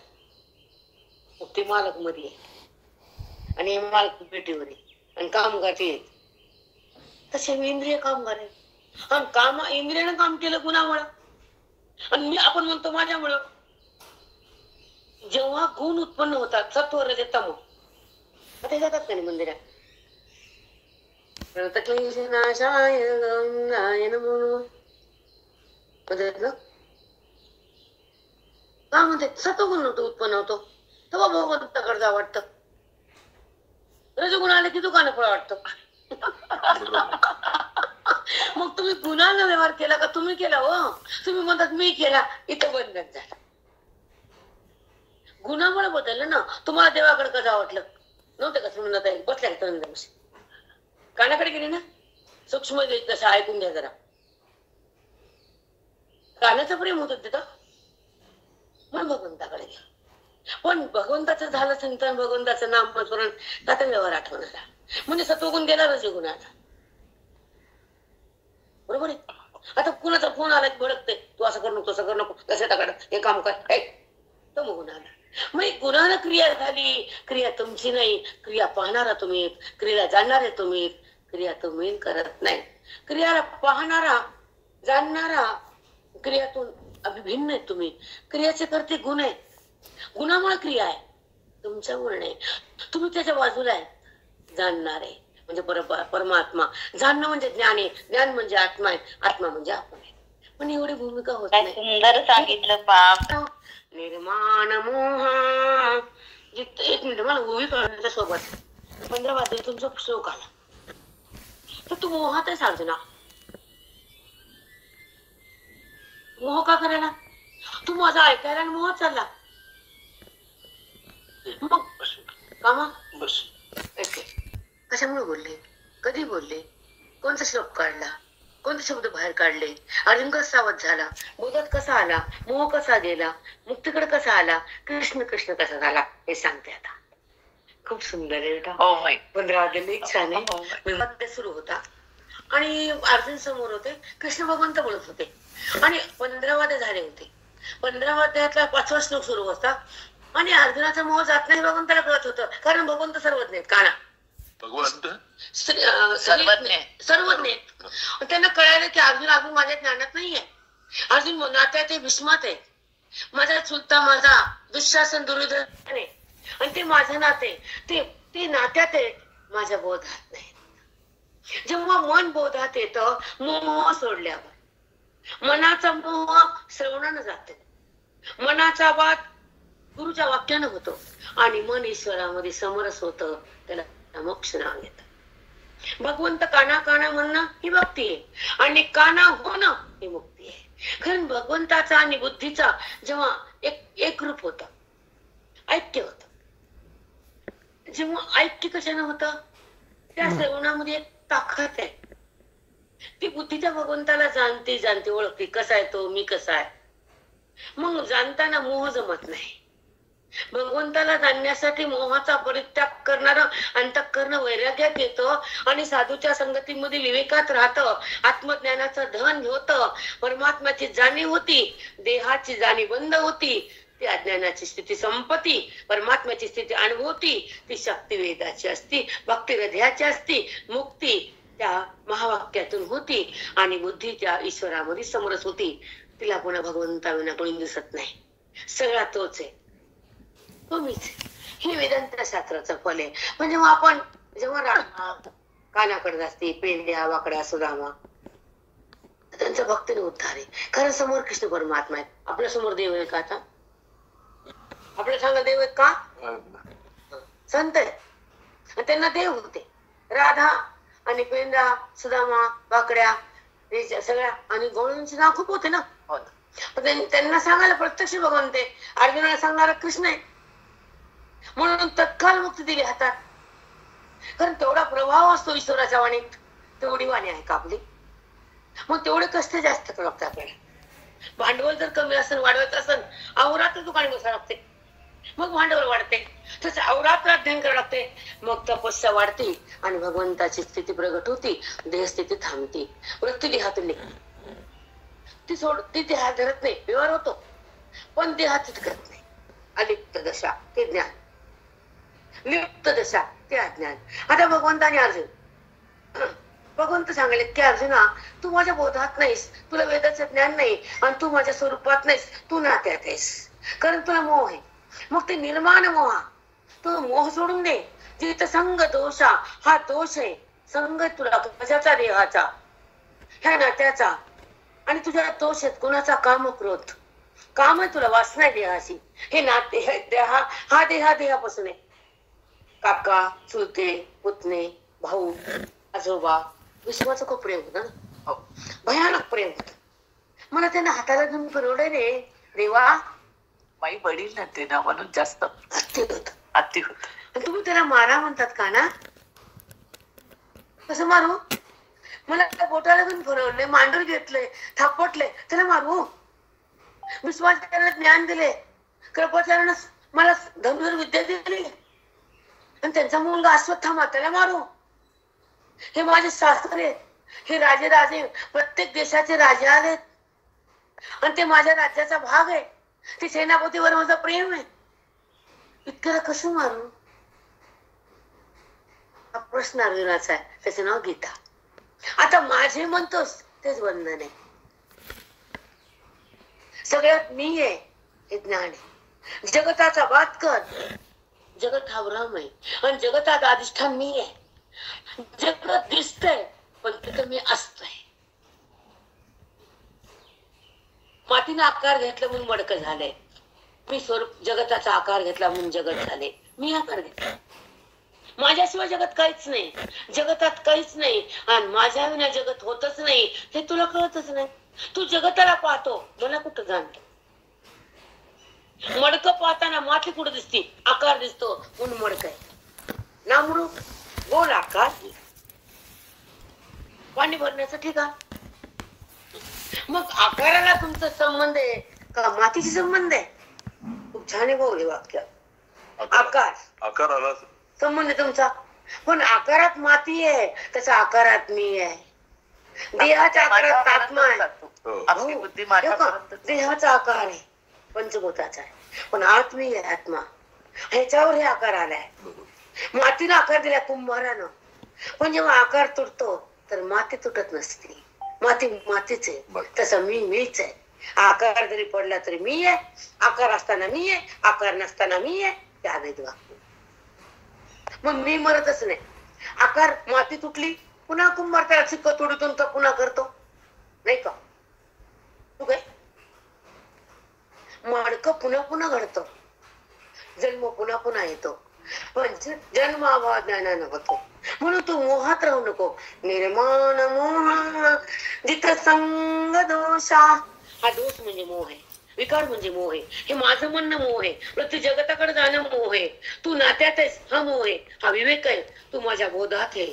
मग ते मालक मध्ये आहे आणि मालक पेटीवर आहे आणि कामगार ते. तसे इंद्रिय कामगार आहे आणि काम इंद्रियानं काम केलं कुणामुळं? आणि आपण म्हणतो माझ्यामुळं. जेव्हा गुण उत्पन्न होतात, सत्व रज तमो, ते जातात का नाही मंदिरात? का म्हणते सत्वगुण उत्पन्न होतो, तेव्हा भगवंताकडे जा वाटतं. रजगुण आले की दुकानं फळ वाटतं. मग तुम्ही गुणाला व्यवहार केला का तुम्ही केला? हो, तुम्ही म्हणतात मी केला, इथं बंधन झालं. गुणामुळे बदललं ना. तुम्हाला देवाकडे कसं वाटलं नव्हतं का? म्हणून आता बसल्या का कानाकडे गेली ना, सूक्ष्म कसं ऐकून घ्या जरा. कानाचं प्रेम होत तिथं म्हणून भगवंताकडे घ्या. पण भगवंताचं झालं चिंतन, भगवंताचं नामस्मरण, त्याचा व्यवहार आठवण आला म्हणजे सत्वगुण गेला गुण आला. बरोबर आहे. आता कुणाचा फोन आला की भडकते, तू असं कर नको, तसं कर नको, तसं टाकड, हे काम कर, तो मग गुण आला. मग गुणाला क्रिया झाली. क्रिया तुमची नाही, क्रिया पाहणारा तुम्ही, क्रिया जाणणारे तुम्ही, क्रिया तुम्ही करत नाही. क्रियाला पाहणारा जाणणारा क्रियातून अभिभिन्न आहे तुम्ही. क्रियाचे करते गुण आहे, गुणामुळे क्रिया आहे, तुमच्यामुळे नाही. तुम्ही त्याच्या बाजूला आहे. जाणणारे म्हणजे परमात्मा, जाणणं म्हणजे ज्ञान आहे, ज्ञान म्हणजे आत्मा आहे, आत्मा म्हणजे आपण आहे. पण एवढी भूमिका होत नाही. सुंदर सांगितलं बाप. निर्माण मोहा. एक मिनिट मला उभी करण्याच्या सोबत 15 वाजता तुमचा श्लोक आला तर तू मोहात आहे अर्जुना. मोह का करायला? तू माझा ऐकायला आणि मोह चालला मग कामा. कशामुळे बोलले, कधी बोलले, कोणता श्लोक काढला, कोणते शब्द बाहेर काढले, अर्जुन कसा सावध झाला, बोधात कसा आला, मोह कसा गेला, मुक्तीकडे कसा आला, कृष्ण कृष्ण कसा झाला, हे सांगते आता. खूप सुंदर आहे बेटा. 15 अध्याय छान आहे. सुरू होता आणि अर्जुन समोर होते, कृष्ण भगवंत बोलत होते आणि 15 अध्याय झाले होते. 15 अध्यायातला 5वा श्लोक सुरू होता आणि अर्जुनाचा मोह जात नाही भगवंताला कळत होतं, कारण भगवंत सर्वज्ञ आहेत. काना भगवंत सर्वज्ञ. त्यांना कळालं की अर्जुन माझ्या ज्ञानात नाहीये, अर्जुन नात्यात आहे, भीष्मात आहे, माझा चुलता, माझा दुःशासन, दुर्योधन आहे आणि ते माझं नाते, ते नात्यात आहे, माझ्या बोधात नाही. जेव्हा मन बोधात येतं, मोह सोडल्यावर मनाचा मोह श्रवणानं जातो, मनाचा वाद गुरुच्या वाक्यानं होतो आणि मन ईश्वरामध्ये समरस होतं, त्याला मोक्ष नाव येतं. भगवंत काना काना म्हणणं ही भक्ती आहे आणि काना होणं ही मुक्ती आहे. कारण भगवंताचा आणि बुद्धीचा जेव्हा एक रूप होत, ऐक्य होत, जेव्हा ऐक्य कशानं होतं, त्या श्रवणामध्ये एक ताकद आहे. ती बुद्धीच्या भगवंताला जाणते ओळखते, कसा आहे तो, मी कसा आहे. मग जाणताना मोह जमत नाही. भगवंताला जाणण्यासाठी मोहाचा परित्याग करणारं अंतःकरण वैराग्यात येतं आणि साधूच्या संगतीमध्ये विवेकात राहतं, आत्मज्ञानाचं धन होतं, परमात्म्याची जाणीव होती, देहाची जाणीव बंद होती, ती अज्ञानाची स्थिती संपत्ती, परमात्म्याची स्थिती अनुभवती, ती शक्ती वेदाची असती, भक्ती हृदयाची असती, मुक्ती त्या महावाक्यातून होती आणि बुद्धी त्या ईश्वरामध्ये समरस होती. तिला पुन्हा भगवंताविना कोणी दिसत नाही, सगळा तोच आहे, तुम्हीच. हे वेदांत शास्त्राचं फल आहे. म्हणजे मग आपण जेव्हा कानाकडे असते, पेंड्या वाकड्या सुदामा, त्यांचा भक्तीने उद्धार आहे. कारण समोर कृष्ण परमात्मा आहे, आपल्या समोर देव आहे का? आता आपल्या सांगा देव आहेत का? संत आहे, त्यांना देव होते. राधा आणि पेंड्या सुदामा वाकड्या सगळ्या आणि गौरींचे नाव खूप होते ना. त्यांना सांगायला प्रत्यक्ष भगवंत आहे, अर्जुनाला सांगणारा कृष्ण आहे. म्हणून तत्काल मुक्ती दिली हातात. कारण तेवढा प्रभाव असतो ईश्वराच्या वाणीत. तेवढी वाणी आहे का आपली? मग तेवढे कष्ट जास्त करावं लागतं आपल्याला. भांडवल जर कमी असेल, वाढवायचं असेल, अवरात्र दुकान बसावं लागते, मग भांडवल वाढते. तसं अवरात्र अध्ययन करावं लागते, मग तपस्या वाढते आणि भगवंताची स्थिती प्रगट होती, देहस्थिती थांबते, वृत्ती देहातून निघते. ती देहात धरत नाही, व्यवहार होतो पण देहात करत नाही. अलिप्त दशा ते ज्ञान, लिप्त दशा ते अज्ञान. आता भगवंत आणि अर्जुन, भगवंत सांगले की अर्जुना, तू माझ्या बोधात नाहीस, तुला वेदाचं ज्ञान नाही आणि तू माझ्या स्वरूपात नाहीस, तू नात्यात आहेस, कारण तुला मोह आहे. मग ते निर्माण मोहा, तो मोह सोडून दे. जिथं संग दोषा, हा दोष आहे. संग तुला कशाचा? देहाचा, ह्या नात्याचा. आणि तुझ्या दोष आहेत कुणाचा? काम क्रोध. काम आहे तुला, वासना आहे देहाची. हे नाते हा देहापासून आहे. काका, चुलते, पुतणे, भाऊ, आजोबा, विश्वाचं खूप प्रेम होतं ना, भयानक प्रेम होत. मला त्यांना हाताला घेऊन फिरवलंय रे देवा. माई वडील ना ते ना, म्हणून जास्त अति होत. तुम्ही त्याला मारा म्हणतात का ना? कसं मारू? मला त्या बोटाला घेऊन फिरवले, मांडून घेतले, थापटले, त्याला मारू? विश्वासाला ज्ञान दिले, कृपाचार्यानं मला धनुर्विद्या विद्या दिली, आणि त्यांचा मुलगा अश्वत्थामा, त्याला मारू? हे माझे सासरे, हे राजे राजे, प्रत्येक देशाचे राजे आलेत, आणि ते माझ्या राज्याचा भाग आहे, ते सेनापतीवर माझं प्रेम आहे, इतक्याला कसं मारू? हा प्रश्न अर्जुनाचा आहे. त्याचं नाव गीता. आता माझे म्हणतोस तेच बंधन आहे. सगळ्यात मी आहे हे ज्ञान आहे. जगताचा बात कर, जगत हा भ्रम आहे, आणि जगतात अधिष्ठान मी आहे. जगत दिसतंय पण तिथं मी असतोय. मातीने आकार घेतला म्हणून मडकं झालंय, मी स्वरूप जगताचा आकार घेतला म्हणून जगत झाले. मी आकार घेतला, माझ्याशिवाय जगत काहीच नाही, जगतात काहीच नाही, आणि माझ्या विना जगत होतच नाही हे तुला कळतच नाही. तू जगताला पाहतो, मला कुठं जाणतो? मडकं पाहताना माती कुठं दिसती? आकार दिसतो म्हणून मडकं आहे. नामरू गोल आकार, पाणी भरण्याचं ठिकाण. मग आकाराला तुमचा संबंध आहे का मातीशी संबंध आहे? खूप छान आहे भाऊ हे वाक्य. आकाराला संबंध तुमचा, पण आकारात माती आहे, त्याच्या आकारात मी आहे. देहाच्या आकारात आत्मा आहे. देहाचा आकार आहे, पंचभूताचा आहे, पण आत्मी आहे आत्मा. ह्याच्यावर हे आकार आलाय. मातीला आकार दिला कुंभारानं, पण जेव्हा आकार तुटतो तर माती तुटत नसते. माती मातीच आहे, तसं मी मीच आहे. आकार जरी पडला तरी मी आहे, आकार असताना मी आहे, आकार नसताना मी आहे. त्या अवैध वाक्य. मग मी मरतच नाही. आकार माती तुटली, पुन्हा कुंभार त्याला चिक्क तोडून तर पुन्हा करतो, नाही का? तू काय मडकं पुन्हा पुन्हा घडतो, जन्म पुन्हा पुन्हा येतो, पण जन्म अभाव ज्ञानानं होतो. म्हणून तू मोहात राहू नको. निर्माण मोह जिथं संग दोषा, हा दोष म्हणजे मोह आहे, विकार म्हणजे मोह आहे. हे माझं म्हणणं मोह आहे, प्रत्येक जगताकडे जाणं मोह आहे. तू नात्यात आहेस, हा मोह आहे. हा विवेक आहे, तू माझ्या बोधात आहे,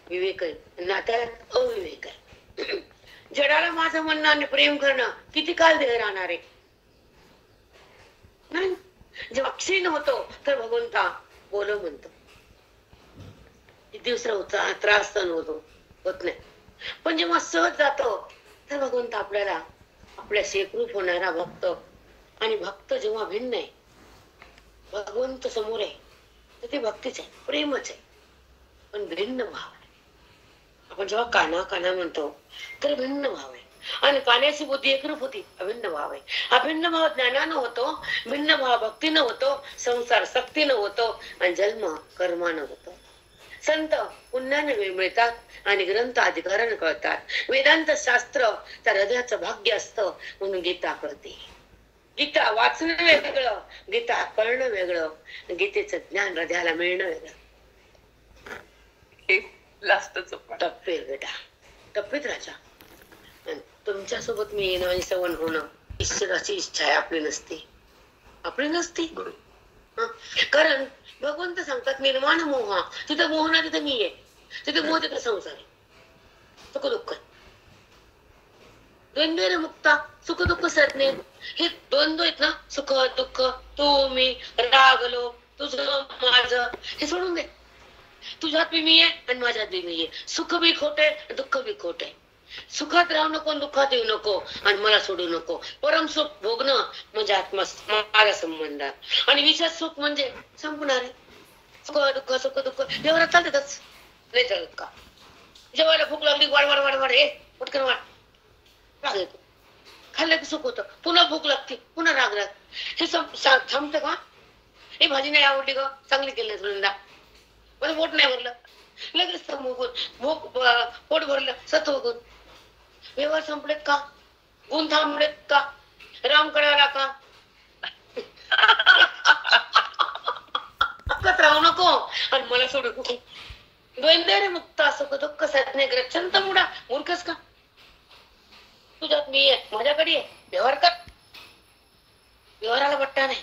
विवेक आहे. नात्यात अविवेक आहे. जडाला माझं म्हणणं आणि प्रेम करणं किती काल देह राहणार आहे? नाही. जेव्हा क्षीण होतो तर भगवंता बोल म्हणतो, किती दिवस होता त्रास सहन होत नाही. पण जेव्हा सहज जातो तर भगवंत आपल्याला आपल्याशी एकरूप होणारा भक्त, आणि भक्त जेव्हा भिन्न आहे, भगवंत समोर आहे, तर ते भक्तीच आहे, प्रेमच आहे, पण भिन्न भाव आहे. आपण जेव्हा काना काना म्हणतो तर भिन्न भाव आहे, आणि कान्याची बुद्धी एकरूप होती, अभिन्न भाव आहे. अभिन्न भाव ज्ञानानं होतो, भिन्न भाव भक्तीनं होतो, संसार सक्तीनं होतो, आणि जन्म कर्मानं होतो. संत पुण्याने मिळतात, आणि ग्रंथ अधिकारानं कळतात. वेदांत शास्त्र त्या हृदयाचं भाग्य असतं, म्हणून गीता कळते. गीता वाचणं वेगळं, गीता कळणं वेगळं, गीतेचं ज्ञान हृदयाला मिळणं वेगळं. टप्पे बेटा, टप्पेत राजा. तुमच्या सोबत मी येणं आणि सवण होणं ईश्वराची इच्छा आहे, आपली नसती. कारण भगवंत सांगतात निर्माण मोह, तिथं मोह ना तिथं मी आहे, तिथे मोह तिथं संसार आहे, सुख दुःख. द्वंद्व मुक्ता, सुख दुःख सरणे, हे द्वंद्व आहेत ना, सुख दुःख, तू मी, राग लोभ, तुझं माझं, हे सोडून दे. तुझ्यात बी मी आहे आणि माझ्यात बी मी आहे. सुख बी खोटे, दुःख बी खोटे. सुखात राहू नको, दुःखात येऊ नको, आणि मला सोडू नको. परम सुख भोगणं म्हणजे आत्मा माझा संबंध, आणि विशेष सुख म्हणजे संपणार आहे. सुख दुःख जेवढं चालतच नाही चालत का? जेवायला भूक लागली, वाढ वाढ वाढ वाढ, हे पटकन वाढ, राग येतो. खाल्लं की सुख होतं, पुन्हा भूक लागते, पुन्हा राग, हे थांबतं का? हे भाजी नाही आवडली ग, चांगली केली धुंदा, पण पोट नाही भरलं, लगेच पोट भरलं, सत्व गुण. व्यवहार संपलेत का? गुण थांबलेत का? राम कळाला का? राहू नको आणि मला सोडू नको. द्वंद्व मुक्ता, सुख दुःख साधने ग्रच्छंत मुडा, मूर्खस का? तुझ्यात मी आहे, माझ्याकडे आहे, व्यवहार कर. व्यवहाराला बट्टा नाही,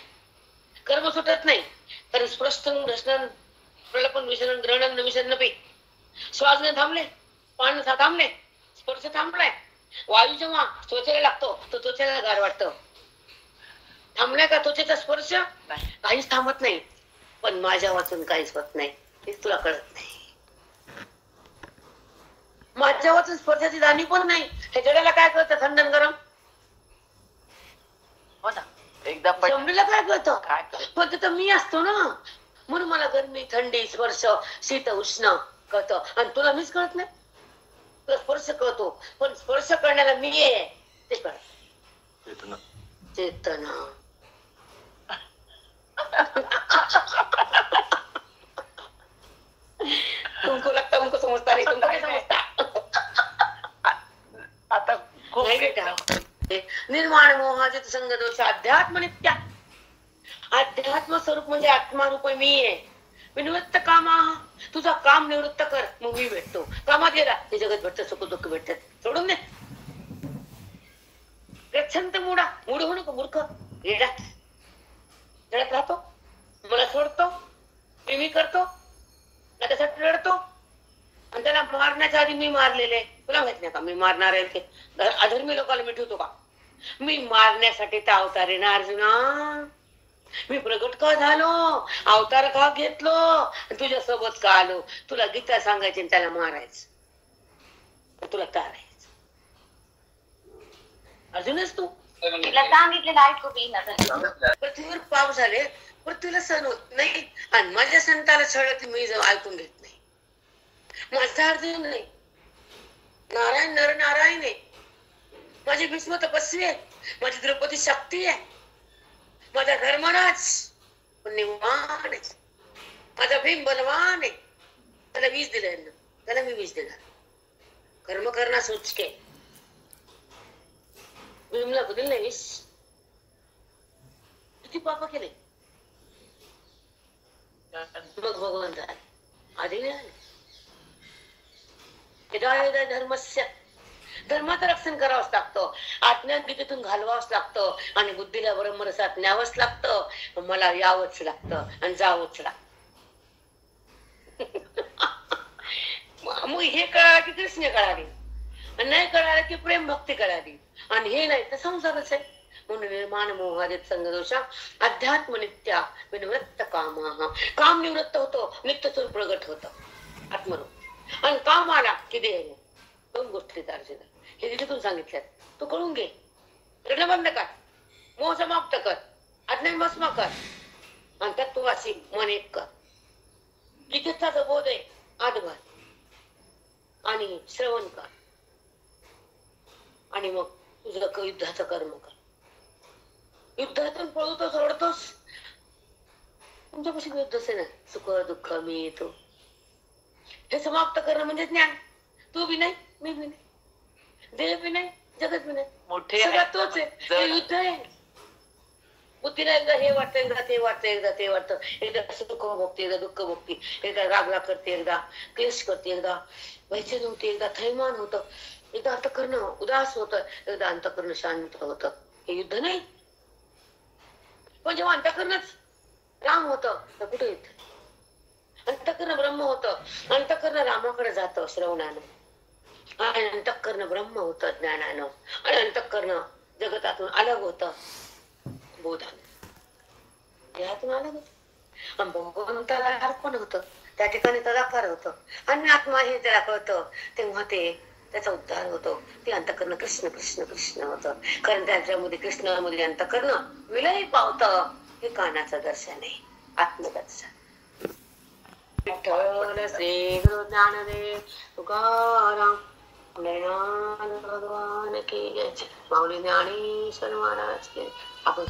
कर्म सुटत नाही, तर स्पष्ट दर्शन प्रलपन विसरण ग्रहण विसरण पी. श्वास नाही थांबले पान थांबले, स्पर्श थांबलाय. वायू जेव्हा त्वचेला लागतो तो त्वचेला गार वाटतं. थांबलाय का त्वचेचा स्पर्श? काहीच थांबत नाही. पण माझ्या वाचून काहीच होत नाही, हे तुला कळत नाही. माझ्या वाचून स्पर्शाची जाणीव पण नाही. हे जगाला काय कळतं थंड आणि गरम? हो ना, एकदा जमलेला काय कळतं? काय पण तिथं मी असतो ना, म्हणून मला गरमी, थंडी, स्पर्श, शीत, उष्ण कळतं. आणि तुला मीच कळत नाही. तुला स्पर्श कळतो, पण स्पर्श करण्याला मी आहे ते कळत. चेतना. चेतना. तुमको लगता उनको समजता नहीं, तुमको काय समजता? आता खूप नाही बेटा. निर्माण मोहाजित संग दोष अध्यात्म नित्य. अध्यात्म स्वरूप म्हणजे आत्मारूप मी आहे. विनिवृत्त कामा. तुझा काम निवृत्त कर, मग मी भेटतो. कामात गेला हे जगत भेटतं, सुख दुःख भेटतात. सोडून दे. गच्छंत मुडा. मूड होऊ नको, मूर्ख येडा. जळत राहतो, मला सोडतो, मी करतो, त्याच्यासाठी रडतो. आणि त्याला मारण्याच्या आधी मी मारलेले. तुला माहित नाही का मी मारणार आहे ते? अधर्मी लोकांना मी ठेवतो का? मी मारण्यासाठी तर अवतार आहे ना अर्जुना. मी प्रगट का झालो, अवतार का घेतलो, तुझ्या सोबत का आलो? तुला गीता सांगायची आणि त्याला मारायचं, तुला तारायचं. अजूनच तू तिला सांगितलेलं ऐकू बी ना. पृथ्वीवर पाऊस झाले, पृथ्वीला सण होत नाही. आणि माझ्या संताला छळत मी ऐकून घेत नाही. माझा अर्जुन नाही, नारायण नर नारायण आहे. माझी भीष्म तपस्वी आहे, माझी द्रौपदी शक्ती आहे, माझा धर्मराज पुण्यवान आहे, माझा भीम बलवान आहे. त्याला विष दिलं, त्याला मी विष देणार. कर्म करणार सुचके. भीमला दिलं नाही विष. किती पाप केले मग भगवंत आधी मिळाले. धर्मस्य. धर्माचं रक्षण करावंच लागतं, अज्ञान गीतेतून घालवावंच लागतं, आणि बुद्धीला ब्रह्मरसात न्यावंच लागतं. मला यावंच लागतं आणि जावंच लागतं. मग हे कळालं की कृष्ण कळाली, नाही कळालं की प्रेम भक्ती कळाली, आणि हे नाही तर संसारच आहे. म्हणून निर्माण मोहादित संगदोषा अध्यात्म नित्या विनिवृत्त कामा. काम निवृत्त होतो, नित्य स्वरूप प्रगट होतं आत्मरूप. आणि काम आला की देह. दोन गोष्टी अर्जुन हे तिथून सांगितल्यात. तू कळून घे. रडणं बंद कर, मोह समाप्त कर, अज्ञान भस्म कर, आणि तत्ववासी मन एक कर. गीतेचा जो बोध आहे आधभर आणि श्रवण कर, आणि मग तुझं युद्धाचं कर्म कर. युद्धातून पळतोस, रडतोस, तुमच्यापाशी युद्धच आहे ना. सुख दुःख मी तो हे समाप्त करणं म्हणजे ज्ञान. तू बी नाही, मी बी नाही, देह बी नाही, जगत बी नाही, मोठे सगळं तोच आहे. हे युद्ध आहे. बुद्धीला एकदा हे वाटतं, एकदा ते वाटतं, एकदा ते वाटतं, एकदा सुख भोगते, एकदा दुःख भोगते, एकदा रागला करते, एकदा क्लेश करते, एकदा वैचन होते, एकदा थैमान होतं, एकदा अंतःकरण उदास होतं, एकदा अंतःकरण शांत होतं. हे युद्ध नाही. पण जेव्हा अंतःकरणच राम होतं तर कुठे येत? अंतःकरण ब्रह्म होतं, अंतःकरण रामाकडे जातं श्रवणानं, आणि अंतःकरण ब्रह्म होतं ज्ञानानं, आणि अंतःकरण जगतातून अलग होतं बोधानं. देहातून अलग होत, आणि भगवंताला अर्पण होतं. त्या ठिकाणी तदाकार होतं, आणि आत्मा हे त्याला कळतं, तेव्हा ते त्याचा उद्धार होतो. ते अंतःकरण कृष्ण कृष्ण कृष्ण होतं, कारण त्याच्यामध्ये कृष्णामध्ये अंतःकरण विलय पावतं. हे कानाचं दर्शन आहे, आत्मदर्शन. विठ्ठल श्री गुरु ज्ञानदेव तुकाराम भगवान की जय. माऊली ज्ञानेश्वर महाराज की. आपण